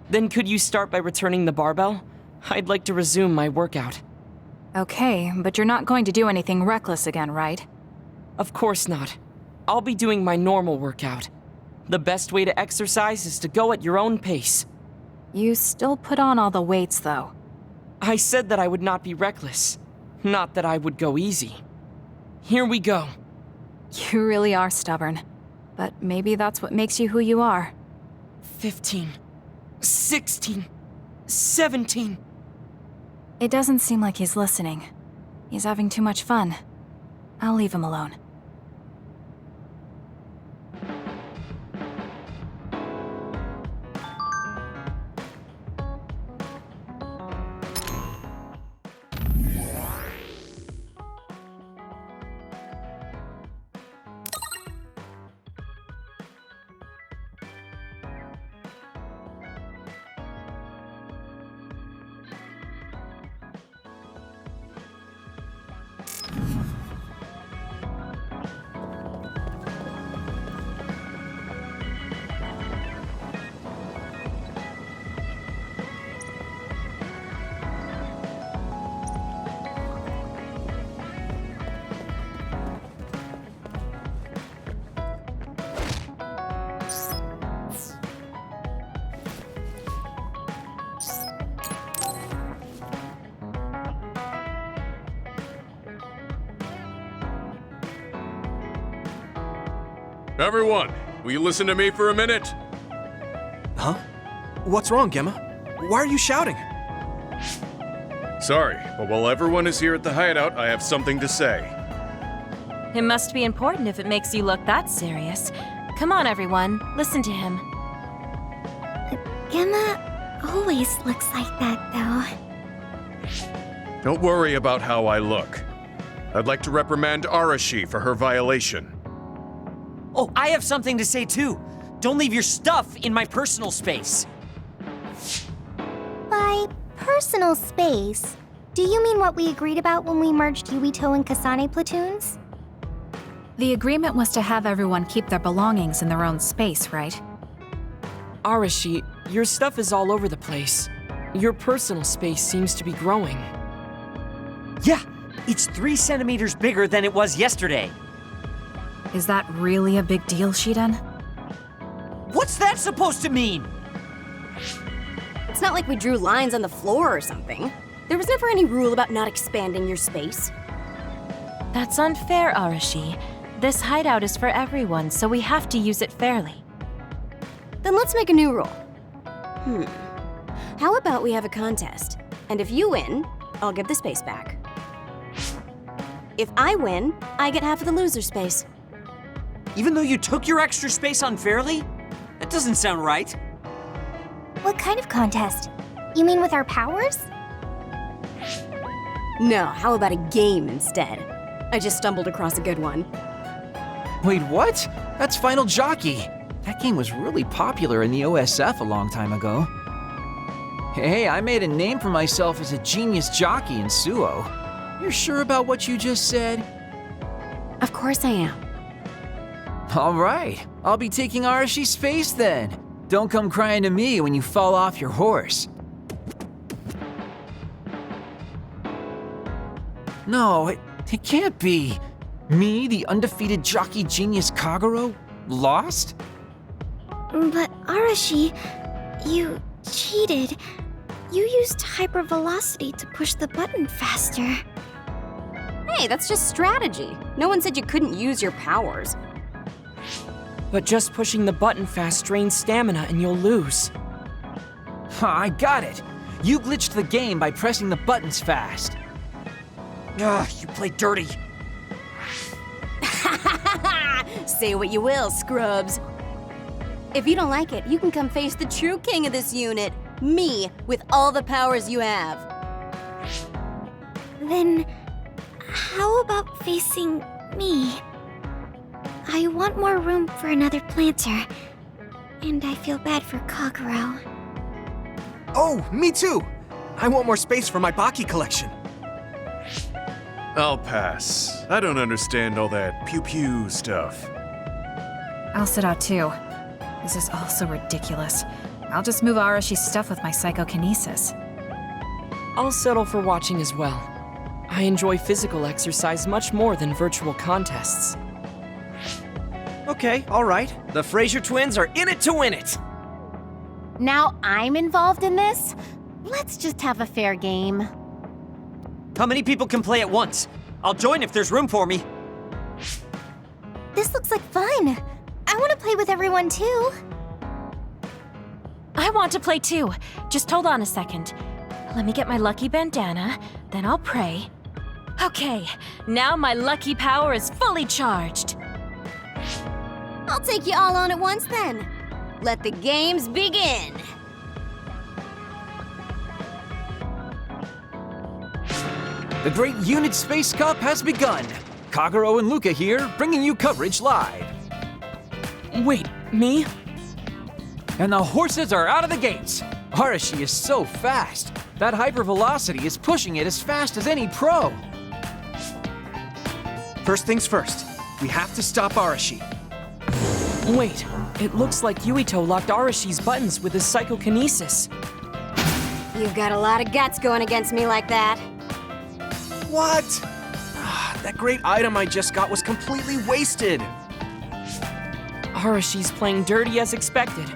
Then could you start by returning the barbell? I'd like to resume my workout. Okay, but you're not going to do anything reckless again, right? Of course not. I'll be doing my normal workout. The best way to exercise is to go at your own pace. You still put on all the weights, though. I said that I would not be reckless, not that I would go easy. Here we go. You really are stubborn. But maybe that's what makes you who you are. 15, 16, 17. It doesn't seem like he's listening. He's having too much fun. I'll leave him alone. Everyone, will you listen to me for a minute? Huh? What's wrong, Gemma? Why are you shouting? Sorry, but while everyone is here at the hideout, I have something to say. It must be important if it makes you look that serious. Come on, everyone. Listen to him. Gemma always looks like that, though. Don't worry about how I look. I'd like to reprimand Arashi for her violation. Oh, I have something to say too. Don't leave your stuff in my personal space. By personal space, do you mean what we agreed about when we merged Yuito and Kasane platoons? The agreement was to have everyone keep their belongings in their own space, right? Arashi, your stuff is all over the place. Your personal space seems to be growing. Yeah, it's 3 centimeters bigger than it was yesterday. Is that really a big deal, Shiden? What's that supposed to mean? It's not like we drew lines on the floor or something. There was never any rule about not expanding your space. That's unfair, Arashi. This hideout is for everyone, so we have to use it fairly. Then let's make a new rule. How about we have a contest? And if you win, I'll give the space back. If I win, I get half of the loser space. Even though you took your extra space unfairly? That doesn't sound right. What kind of contest? You mean with our powers? No, how about a game instead? I just stumbled across a good one. Wait, what? That's Final Jockey. That game was really popular in the OSF a long time ago. Hey, I made a name for myself as a genius jockey in Suo. You're sure about what you just said? Of course I am. All right, I'll be taking Arashi's space then. Don't come crying to me when you fall off your horse. No, it can't be. Me, the undefeated jockey genius Kagero, lost? But Arashi, you cheated. You used hypervelocity to push the button faster. Hey, that's just strategy. No one said you couldn't use your powers. But just pushing the button fast drains stamina and you'll lose. I got it. You glitched the game by pressing the buttons fast. Ugh, you play dirty. Say what you will, scrubs. If you don't like it, you can come face the true king of this unit. Me, with all the powers you have. Then, how about facing me? I want more room for another planter, and I feel bad for Kagero. Oh, me too! I want more space for my Baki collection. I'll pass. I don't understand all that pew-pew stuff. I'll sit out too. This is all so ridiculous. I'll just move Arashi's stuff with my psychokinesis. I'll settle for watching as well. I enjoy physical exercise much more than virtual contests. Okay, all right. The Fraser twins are in it to win it. Now I'm involved in this? Let's just have a fair game. How many people can play at once? I'll join if there's room for me. This looks like fun. I want to play with everyone too. I want to play too. Just hold on a second. Let me get my lucky bandana, then I'll pray. Okay, now my lucky power is fully charged. I'll take you all on at once then. Let the games begin. The Great Unit Space Cup has begun. Kagero and Luca here, bringing you coverage live. Wait, me? And the horses are out of the gates. Arashi is so fast. That hypervelocity is pushing it as fast as any pro. First things first, we have to stop Arashi. Wait, it looks like Yuito locked Arashi's buttons with his psychokinesis. You've got a lot of guts going against me like that. What? That great item I just got was completely wasted. Arashi's playing dirty as expected.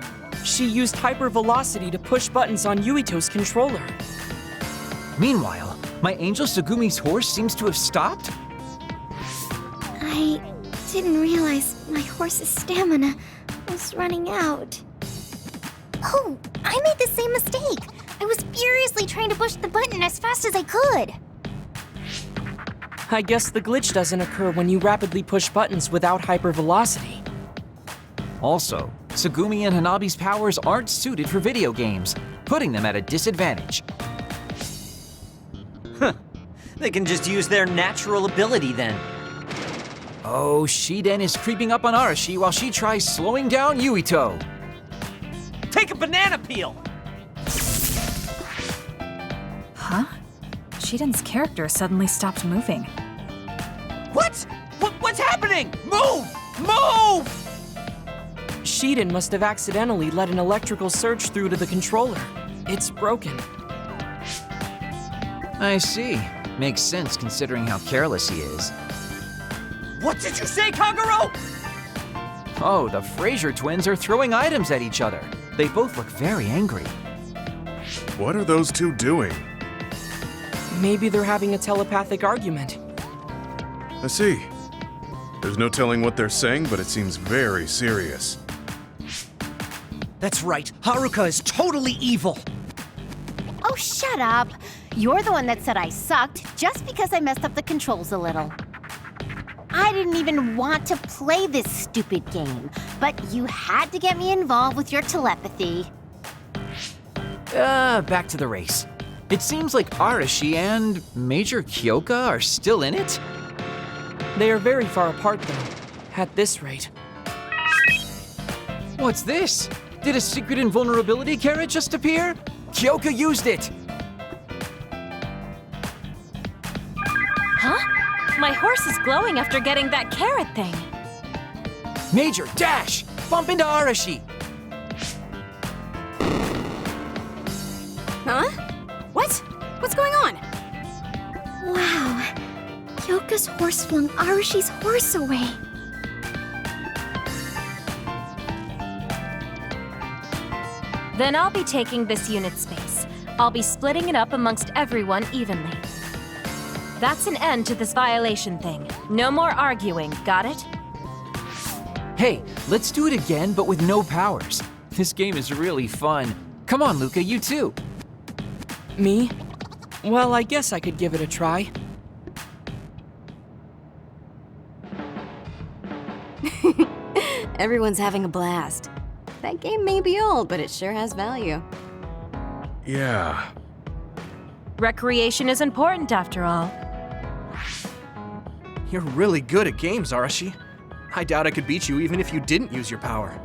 She used hypervelocity to push buttons on Yuito's controller. Meanwhile, my angel Sugumi's horse seems to have stopped? I didn't realize my horse's stamina was running out. Oh, I made the same mistake. I was furiously trying to push the button as fast as I could. I guess the glitch doesn't occur when you rapidly push buttons without hypervelocity. Also, Tsugumi and Hanabi's powers aren't suited for video games, putting them at a disadvantage. They can just use their natural ability then. Oh, Shiden is creeping up on Arashi while she tries slowing down Yuito. Take a banana peel! Huh? Shiden's character suddenly stopped moving. What's happening? Move! Move! Shiden must have accidentally let an electrical surge through to the controller. It's broken. I see. Makes sense considering how careless he is. What did you say, Kagero? Oh, the Fraser twins are throwing items at each other. They both look very angry. What are those two doing? Maybe they're having a telepathic argument. I see. There's no telling what they're saying, but it seems very serious. That's right. Haruka is totally evil. Oh, shut up. You're the one that said I sucked just because I messed up the controls a little. I didn't even want to play this stupid game, but you had to get me involved with your telepathy. Back to the race. It seems like Arashi and Major Kyoka are still in it? They are very far apart, though, at this rate. What's this? Did a secret invulnerability carrot just appear? Kyoka used it! Huh? My horse is glowing after getting that carrot thing. Major, dash! Bump into Arashi! Huh? What? What's going on? Wow. Kyoka's horse flung Arashi's horse away. Then I'll be taking this unit space. I'll be splitting it up amongst everyone evenly. That's an end to this violation thing. No more arguing, got it? Hey, let's do it again, but with no powers. This game is really fun. Come on, Luca, you too. Me? Well, I guess I could give it a try. Everyone's having a blast. That game may be old, but it sure has value. Yeah. Recreation is important after all. You're really good at games, Arashi. I doubt I could beat you even if you didn't use your power.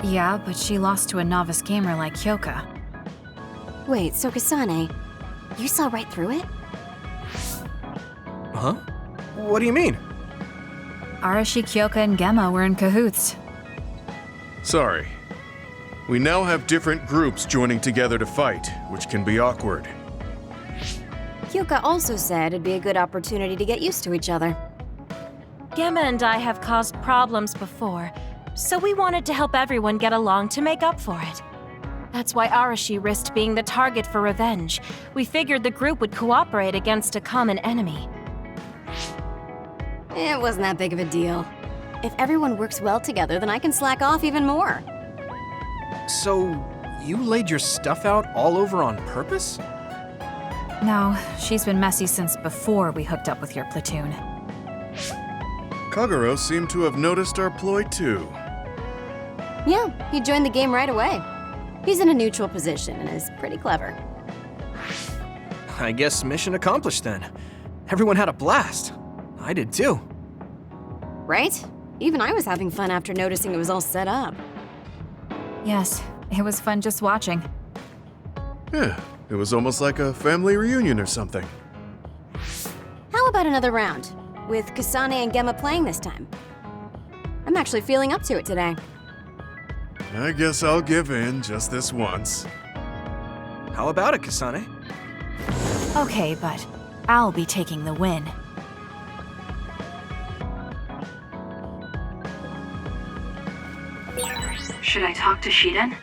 Yeah, but she lost to a novice gamer like Kyoka. Wait, so Kasane, you saw right through it? Huh? What do you mean? Arashi, Kyoka, and Gemma were in cahoots. Sorry. We now have different groups joining together to fight, which can be awkward. Kyoka also said it'd be a good opportunity to get used to each other. Gemma and I have caused problems before, so we wanted to help everyone get along to make up for it. That's why Arashi risked being the target for revenge. We figured the group would cooperate against a common enemy. It wasn't that big of a deal. If everyone works well together, then I can slack off even more. So, you laid your stuff out all over on purpose? No, she's been messy since before we hooked up with your platoon. Kagero seemed to have noticed our ploy too. Yeah, he joined the game right away. He's in a neutral position and is pretty clever. I guess mission accomplished then. Everyone had a blast. I did too. Right? Even I was having fun after noticing it was all set up. Yes, it was fun just watching. Yeah, it was almost like a family reunion or something. How about another round? With Kasane and Gemma playing this time. I'm actually feeling up to it today. I guess I'll give in just this once. How about it, Kasane? Okay, but I'll be taking the win. Should I talk to Shiden?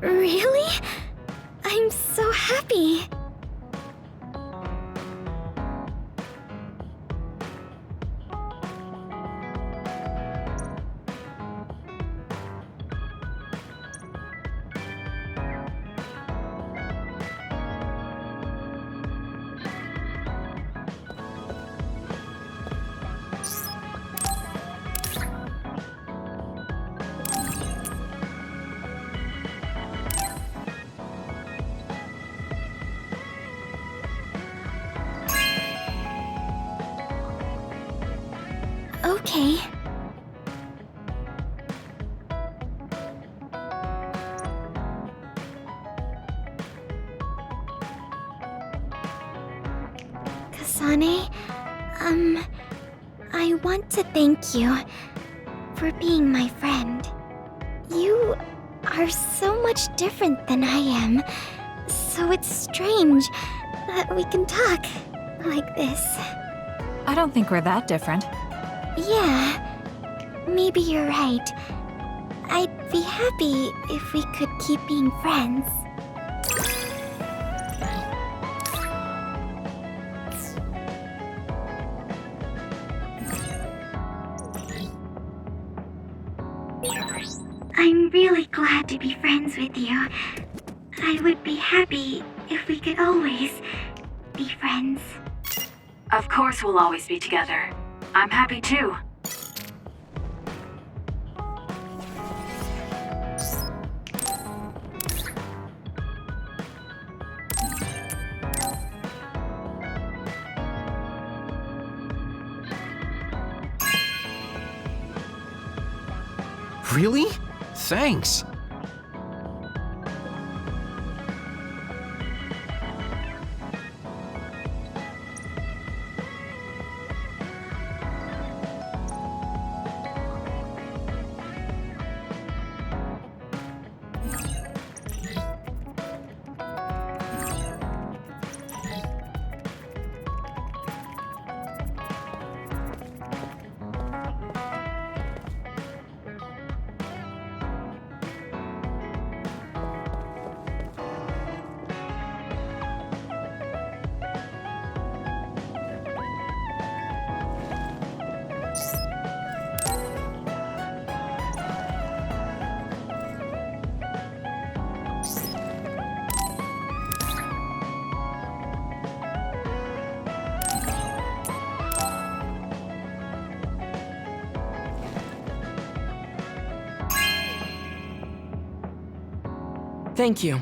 Really? I'm so happy. Okay. Kasane, I want to thank you for being my friend. You are so much different than I am, so it's strange that we can talk like this. I don't think we're that different. Yeah, maybe you're right. I'd be happy if we could keep being friends. I'm really glad to be friends with you. I would be happy if we could always be friends. Of course we'll always be together. I'm happy too. Really? Thanks. Thank you.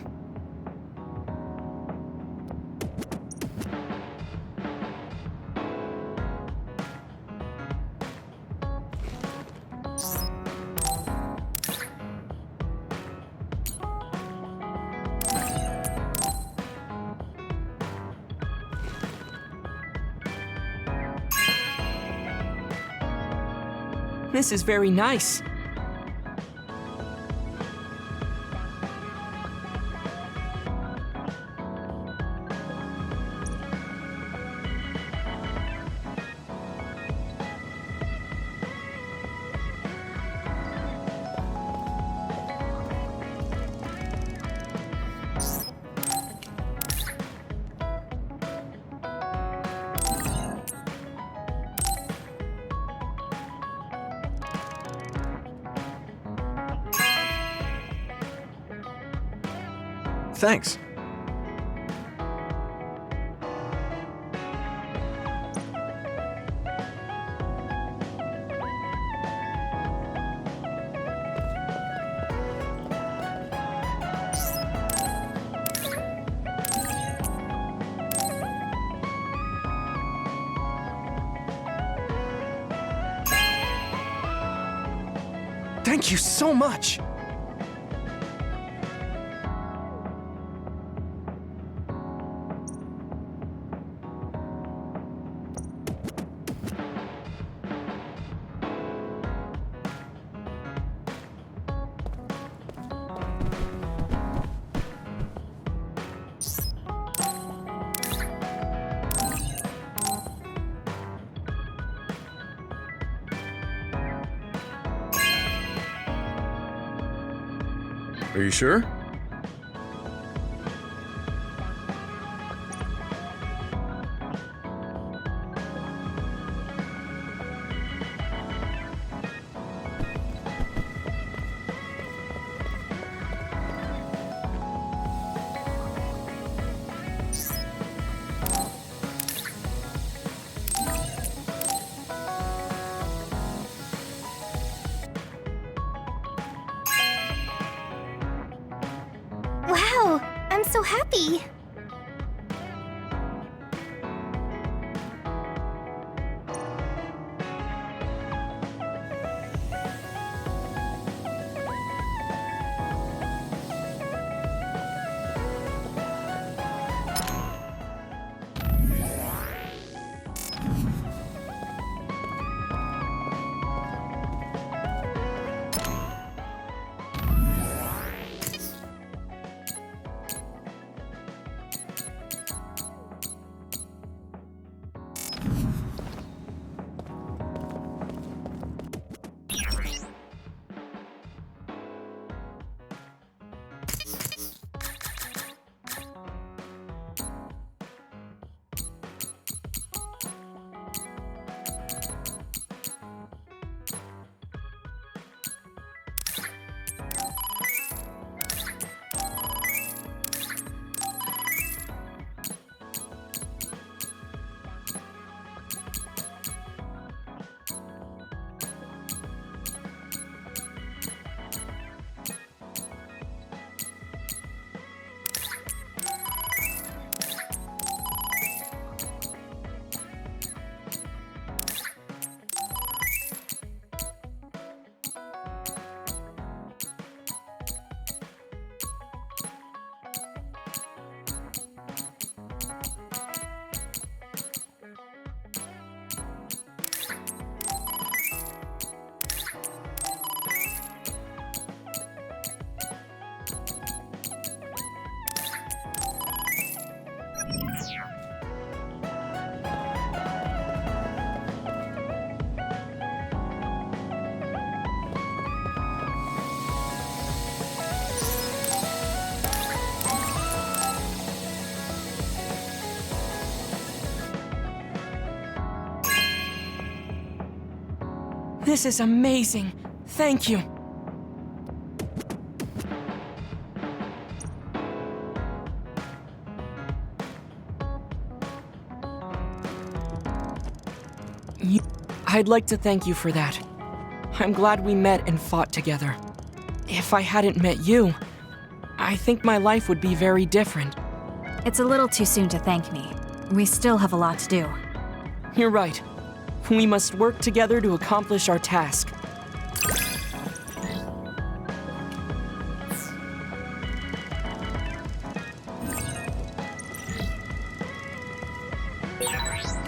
This is very nice. Thanks. Thank you so much! Are you sure? I'm so happy. This is amazing. Thank you. I'd like to thank you for that. I'm glad we met and fought together. If I hadn't met you, I think my life would be very different. It's a little too soon to thank me. We still have a lot to do. You're right. We must work together to accomplish our task.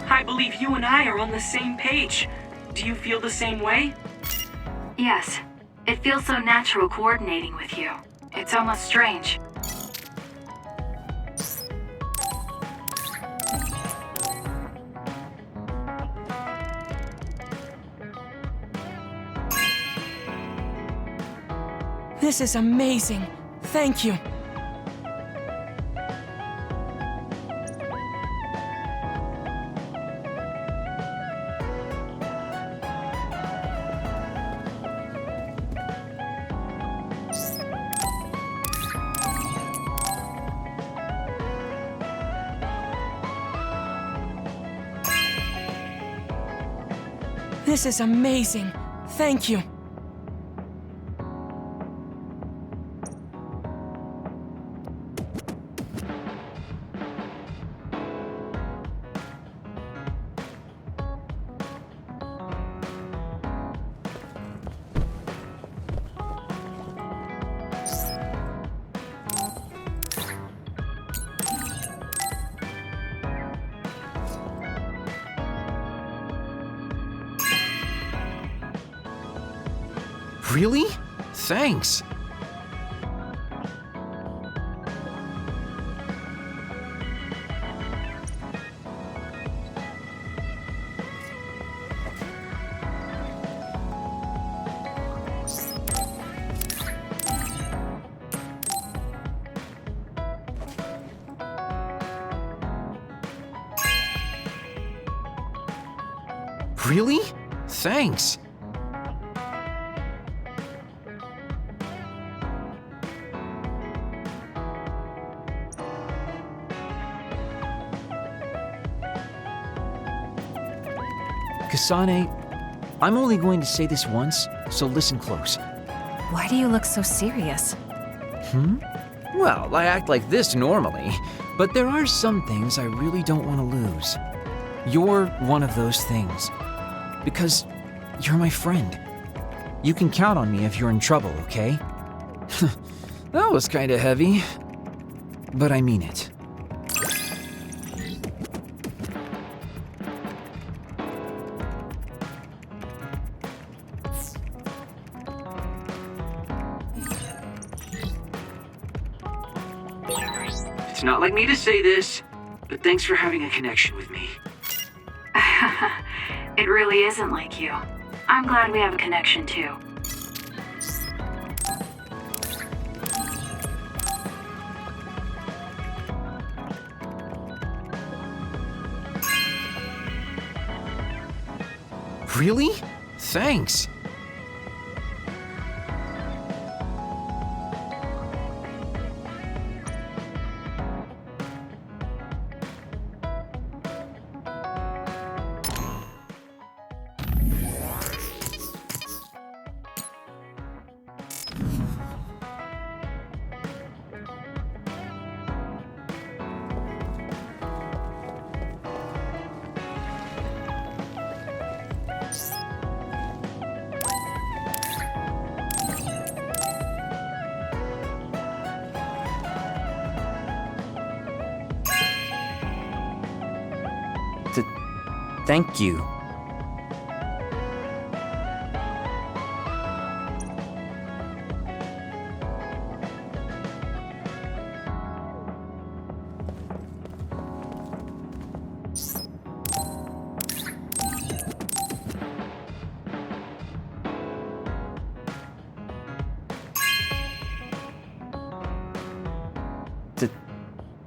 I believe you and I are on the same page. Do you feel the same way? Yes. It feels so natural coordinating with you. It's almost strange. This is amazing. Thank you. This is amazing. Thank you. Really? Thanks. Really? Thanks. Kasane, I'm only going to say this once, so listen close. Why do you look so serious? Well, I act like this normally, but there are some things I really don't want to lose. You're one of those things. Because you're my friend. You can count on me if you're in trouble, okay? That was kinda heavy. But I mean it. It's not like me to say this, but thanks for having a connection with me. It really isn't like you. I'm glad we have a connection too. Really? Thanks. Thank you.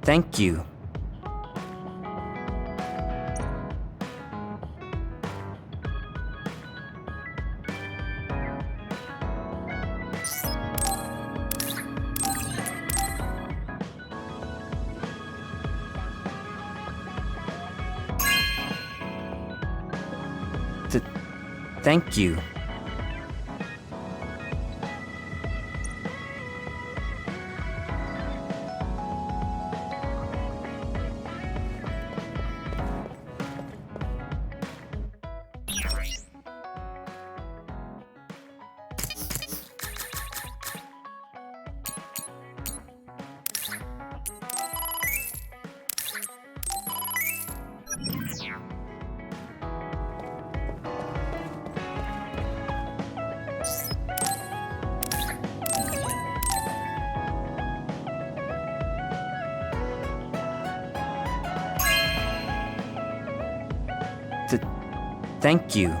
Thank you. Thank you. Thank you.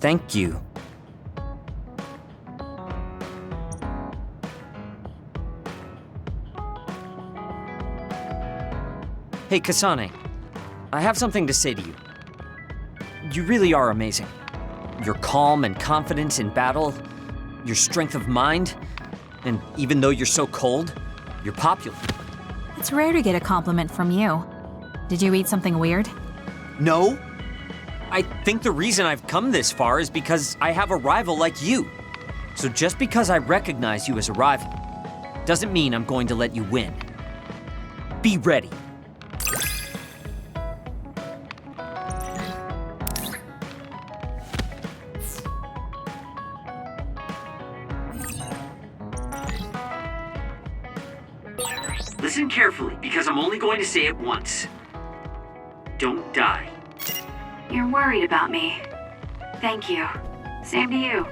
Thank you. Hey, Kasane. I have something to say to you. You really are amazing. Your calm and confidence in battle, your strength of mind, and even though you're so cold, you're popular. It's rare to get a compliment from you. Did you eat something weird? No. I think the reason I've come this far is because I have a rival like you. So just because I recognize you as a rival, doesn't mean I'm going to let you win. Be ready. Listen carefully, because I'm only going to say it once. Don't die. You're worried about me. Thank you. Same to you.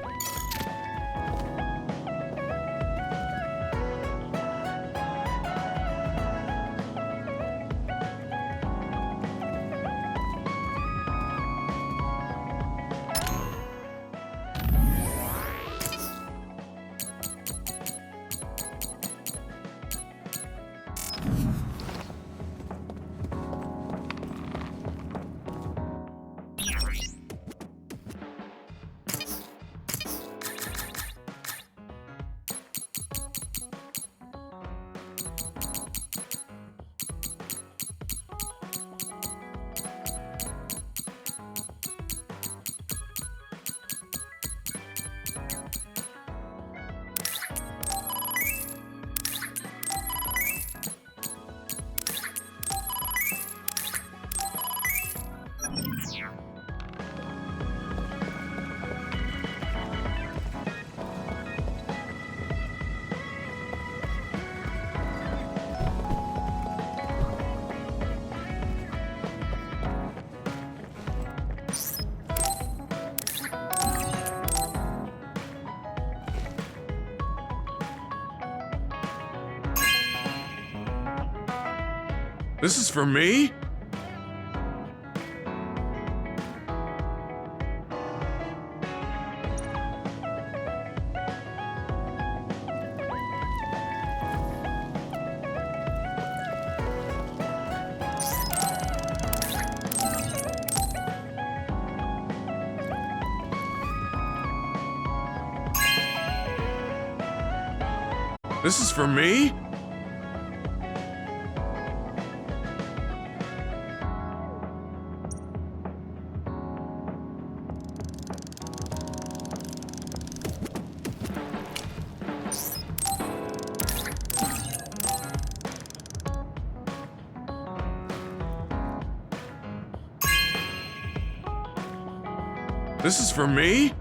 This is for me? This is for me? This is for me?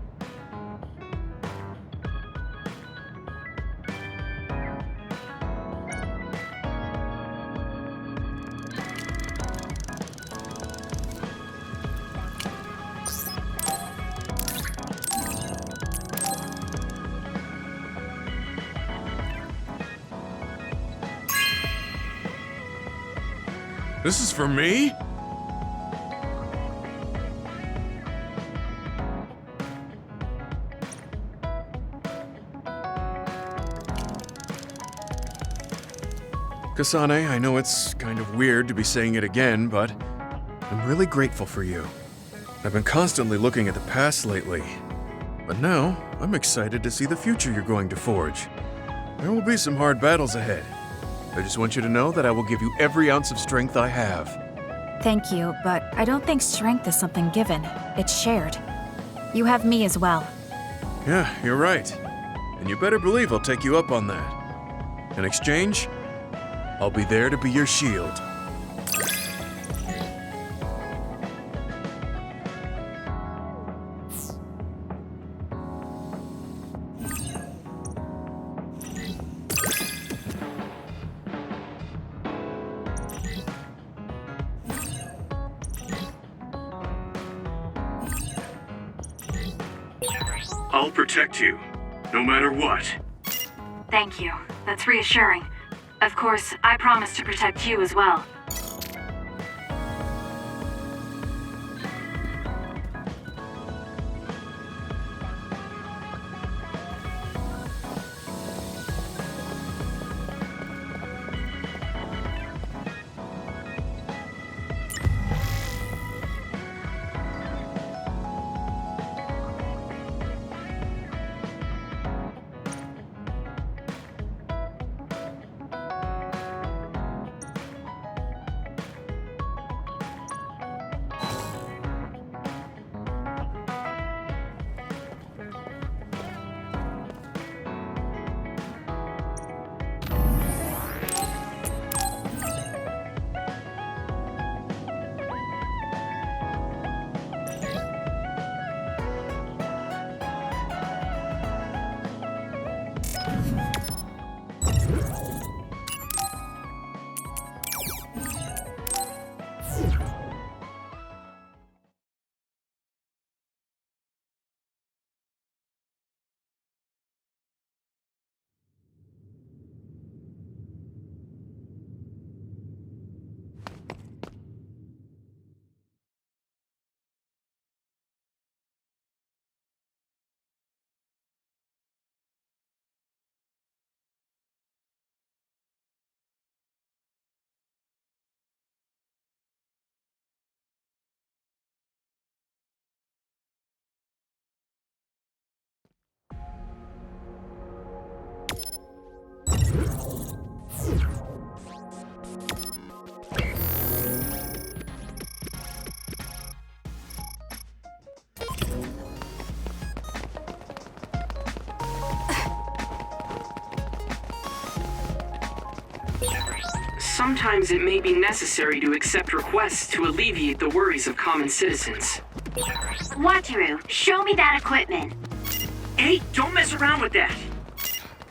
This is for me? Kasane, I know it's kind of weird to be saying it again, but I'm really grateful for you. I've been constantly looking at the past lately, but now I'm excited to see the future you're going to forge. There will be some hard battles ahead. I just want you to know that I will give you every ounce of strength I have. Thank you, but I don't think strength is something given. It's shared. You have me as well. Yeah, you're right. And you better believe I'll take you up on that. In exchange, I'll be there to be your shield. I'll protect you, no matter what. Thank you. That's reassuring. Of course, I promise to protect you as well. Sometimes it may be necessary to accept requests to alleviate the worries of common citizens. Wataru, show me that equipment. Hey, don't mess around with that!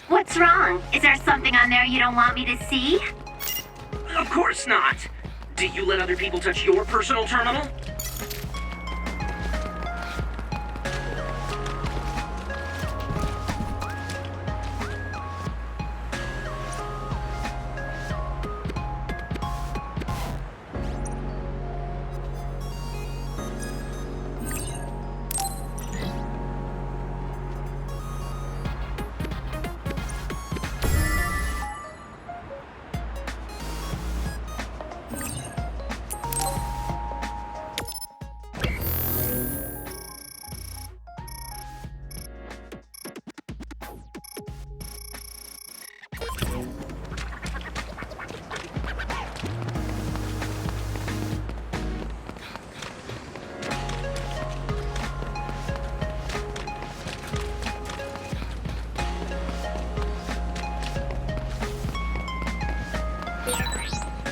What's wrong? Is there something on there you don't want me to see? Of course not! Do you let other people touch your personal terminal?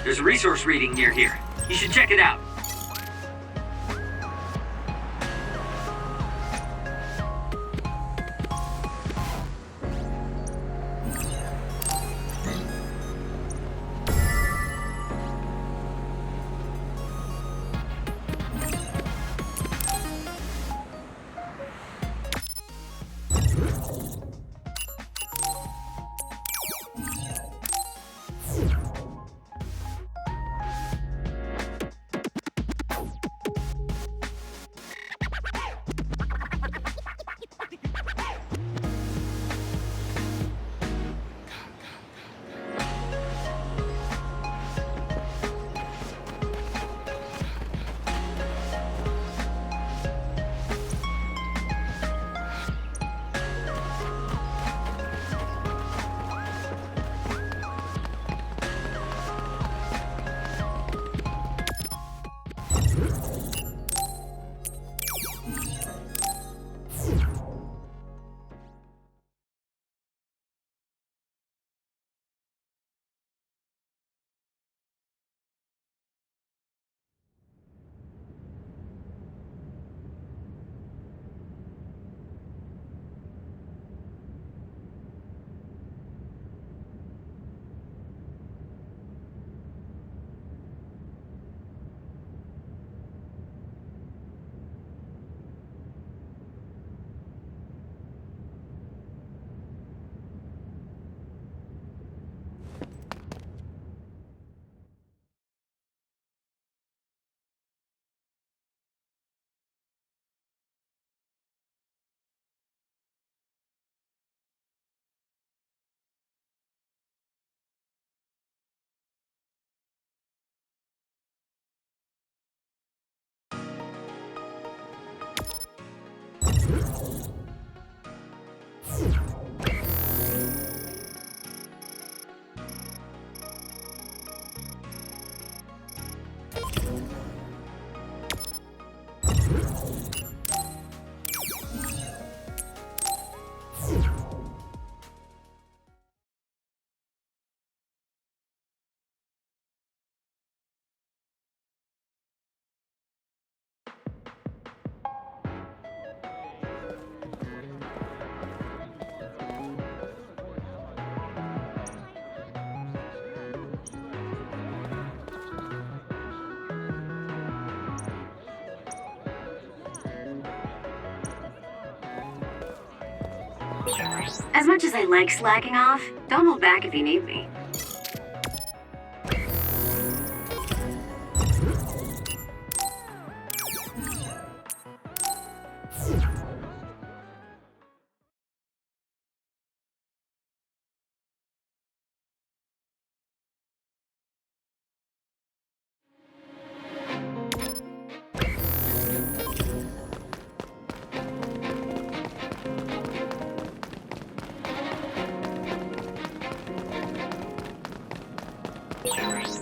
There's a resource reading near here. You should check it out. As much as I like slacking off, don't hold back if you need me.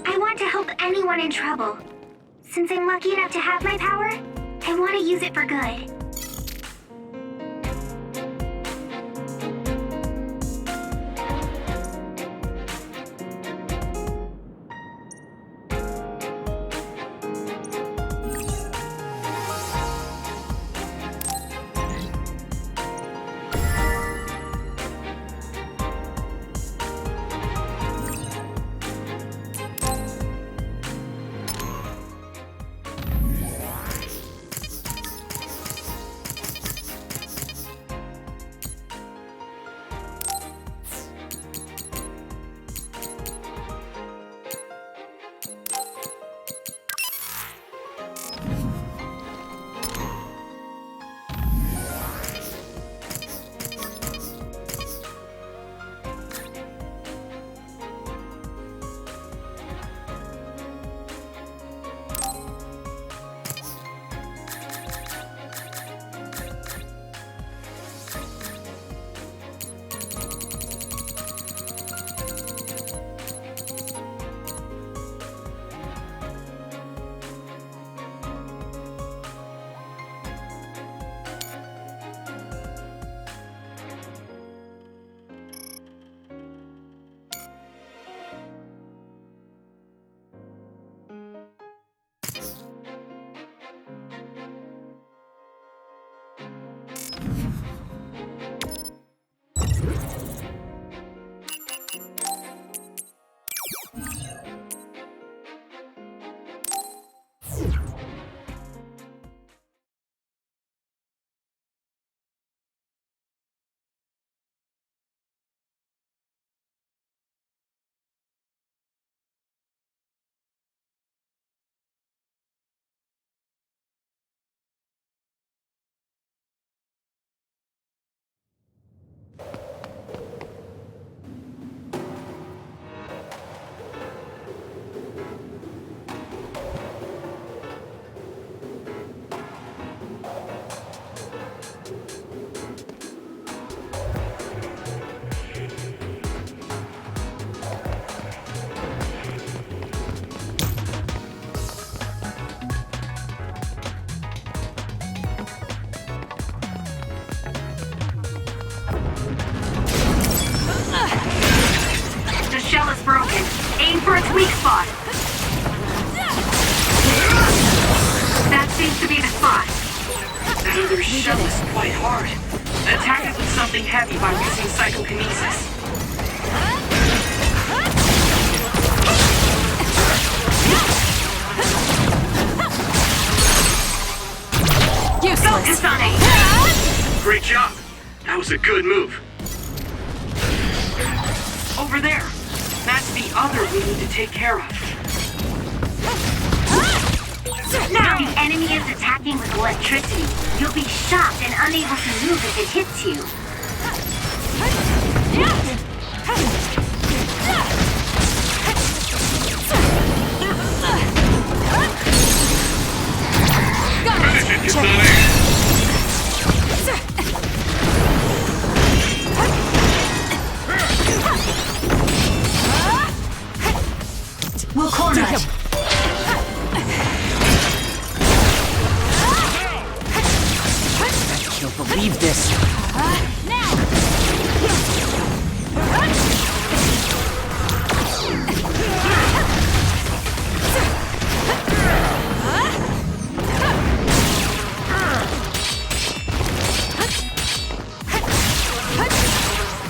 I want to help anyone in trouble. Since I'm lucky enough to have my power, I want to use it for good. shell is quite hard. Attack it with something heavy by using psychokinesis. Go, Kasane! Great job. That was a good move. Over there. That's the other we need to take care of. Now the enemy is attacking with electricity. You'll be shocked and unable to move if it hits you. Finish it, Kasane! We'll corner it. You'll believe this.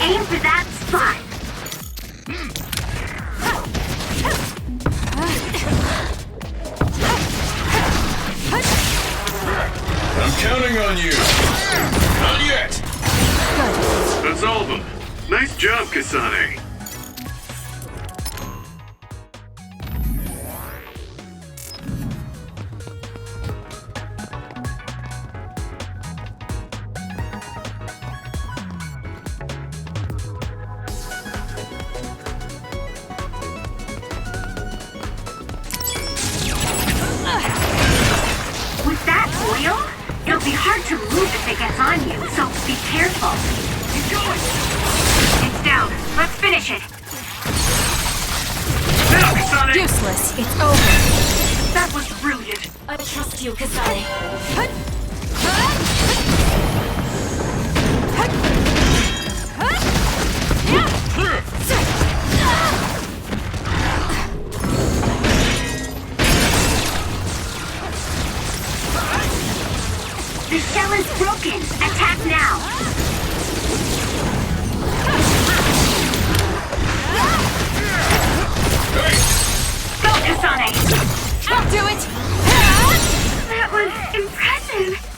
Aim for that spot. I'm counting on you. Not yet. That's all of them. Nice job, Kasane. With that oil, it'll be hard to move if it gets on you, so be careful. Keep going! It's down. Let's finish it. Now, Kasane! Useless. It's over. That was brilliant. I trust you, Kasane. The shell is broken. Attack now. Go, Kasane. I'll do it. That was impressive.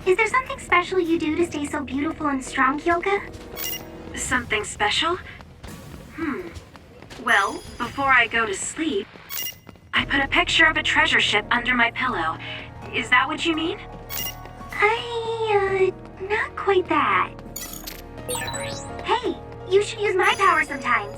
Is there something special you do to stay so beautiful and strong, Kyoka? Something special? Well, before I go to sleep, I put a picture of a treasure ship under my pillow. Is that what you mean? Not quite that. Hey, you should use my power sometimes.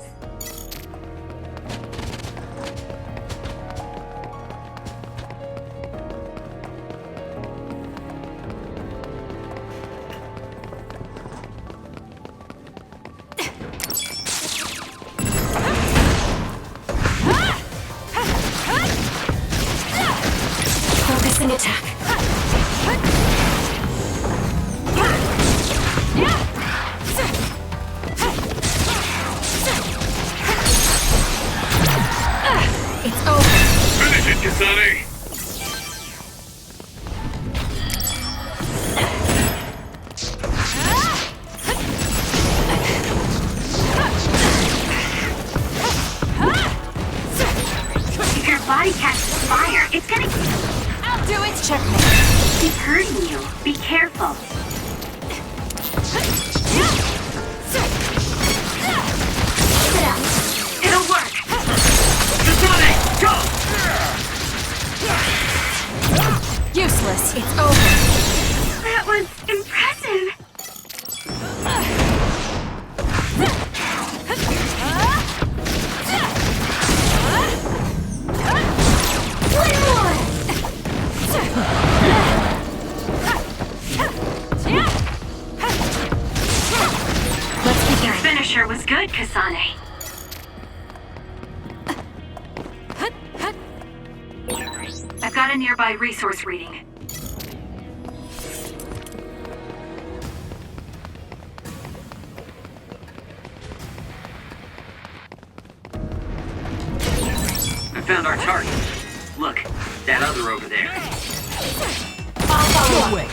Focusing attack. Kasane! If your body catches fire, it's gonna... I'll do it! Checkmate. keep hurting you. Be careful. It'll work. Kasane, go! Useless. It's over. That was impressive. Your finisher was good, Kasane. I've got a nearby resource reading. I found our target. Look, that other over there. I'll follow away.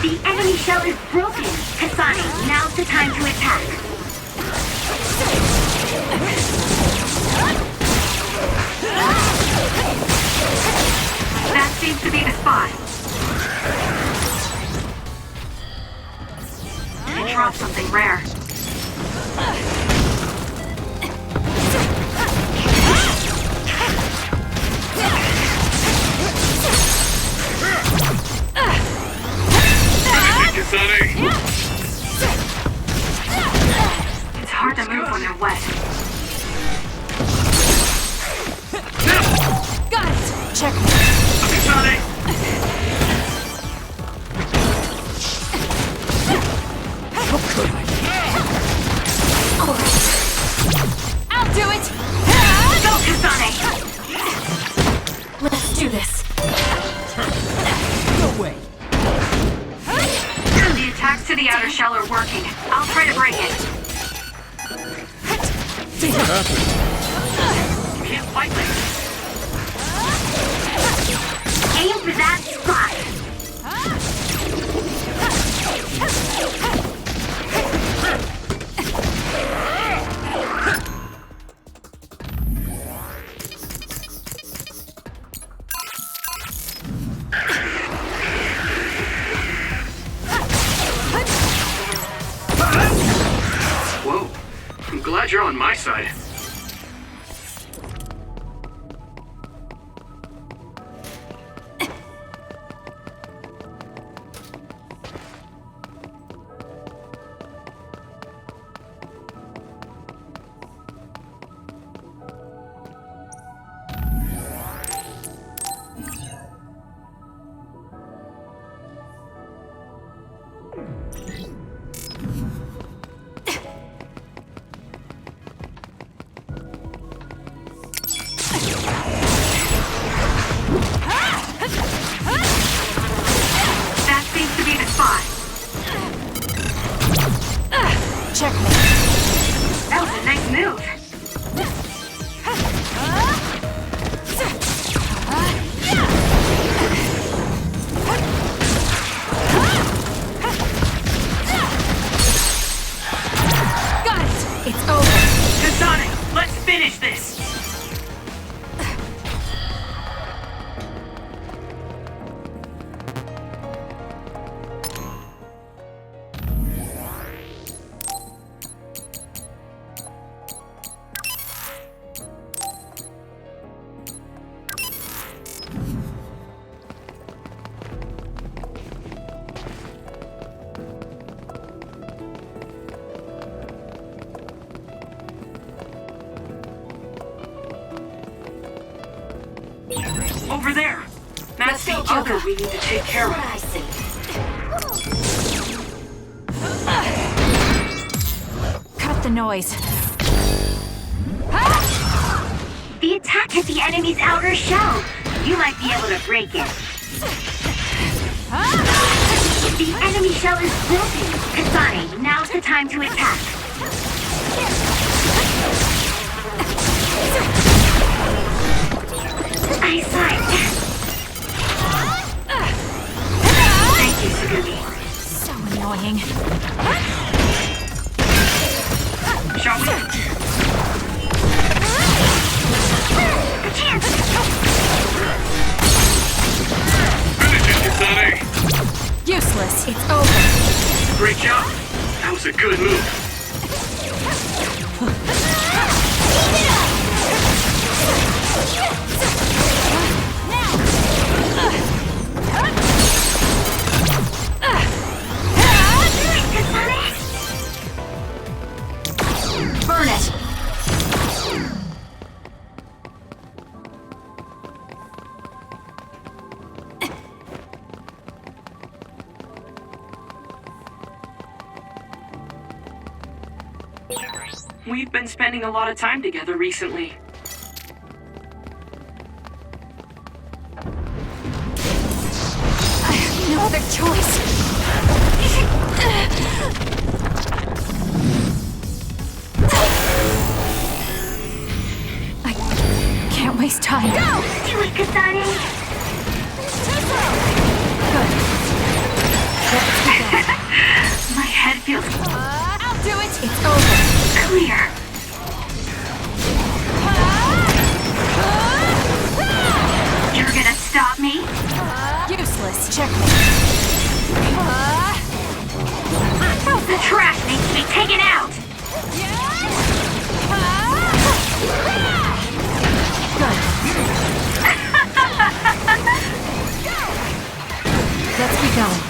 The enemy shell is broken. Kasane, now's the time to attack. That seems to be the spot. I dropped something rare. Kasane! It's hard to move when they're wet. Got it! Check me. Kasane! How could I? I'll do it! Go, Kasane! Let's do this. No way. The attacks to the outer shell are working. I'll try to break it. What happened? You can't fight like this. Aim for that spot. Whoa. I'm glad you're on my side. That seems to be the spot. Check me. That was a nice move. Got it! It's over. Kasane, let's finish this! Over there! That's the other we need to take care of. Cut the noise. The attack hit the enemy's outer shell. You might be able to break it. The enemy shell is broken. Kasane, now's the time to attack. Eyesight. Thank you, Sugumi. So annoying. Shall we? A chance! Finish it, Kasane! Useless. It's over. Great job! That was a good move. Burn it. We've been spending a lot of time together recently. I have no other choice. I can't waste time. Go! Do it, Kasane! Good. My head feels I'll do it. It's over. clear. You're gonna stop me? Useless. Checkmate. The trash needs to be taken out! Good. Let's be going.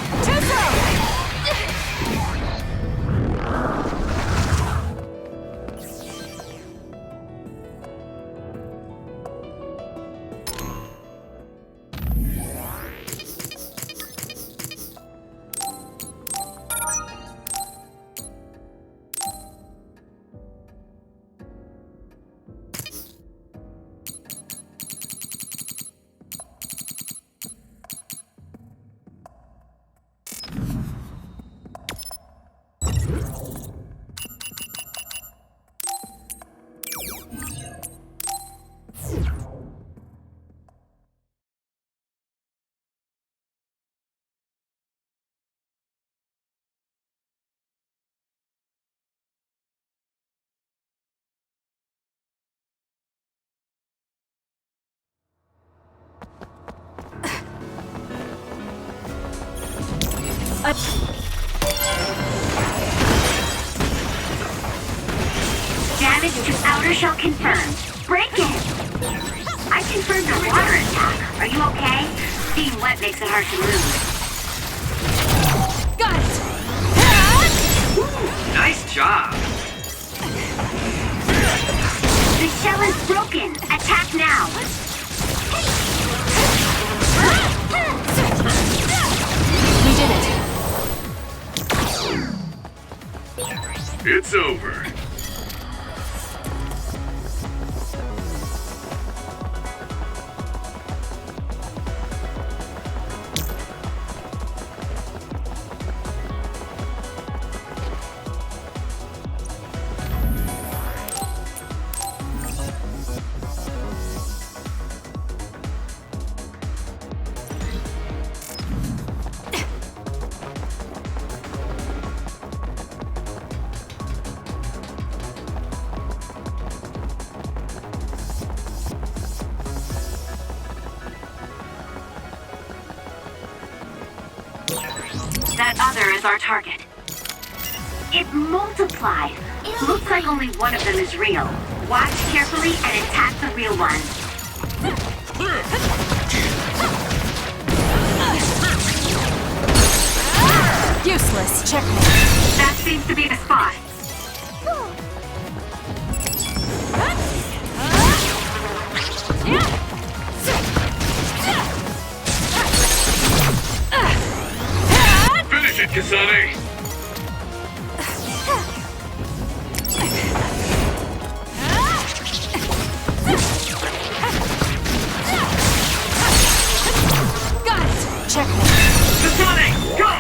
Damage to outer shell confirmed. Break it! I confirmed a water attack. Are you okay? Being wet makes it hard to move. Got it. Ooh, nice job. The shell is broken. Attack now. We did it. It's over. That other is our target. It multiplied. Looks like only one of them is real. Watch carefully and attack the real one. Useless. Checkmate. That seems to be the spot. Finish it, Kasane! Got it. Checkmate. Kasane, go!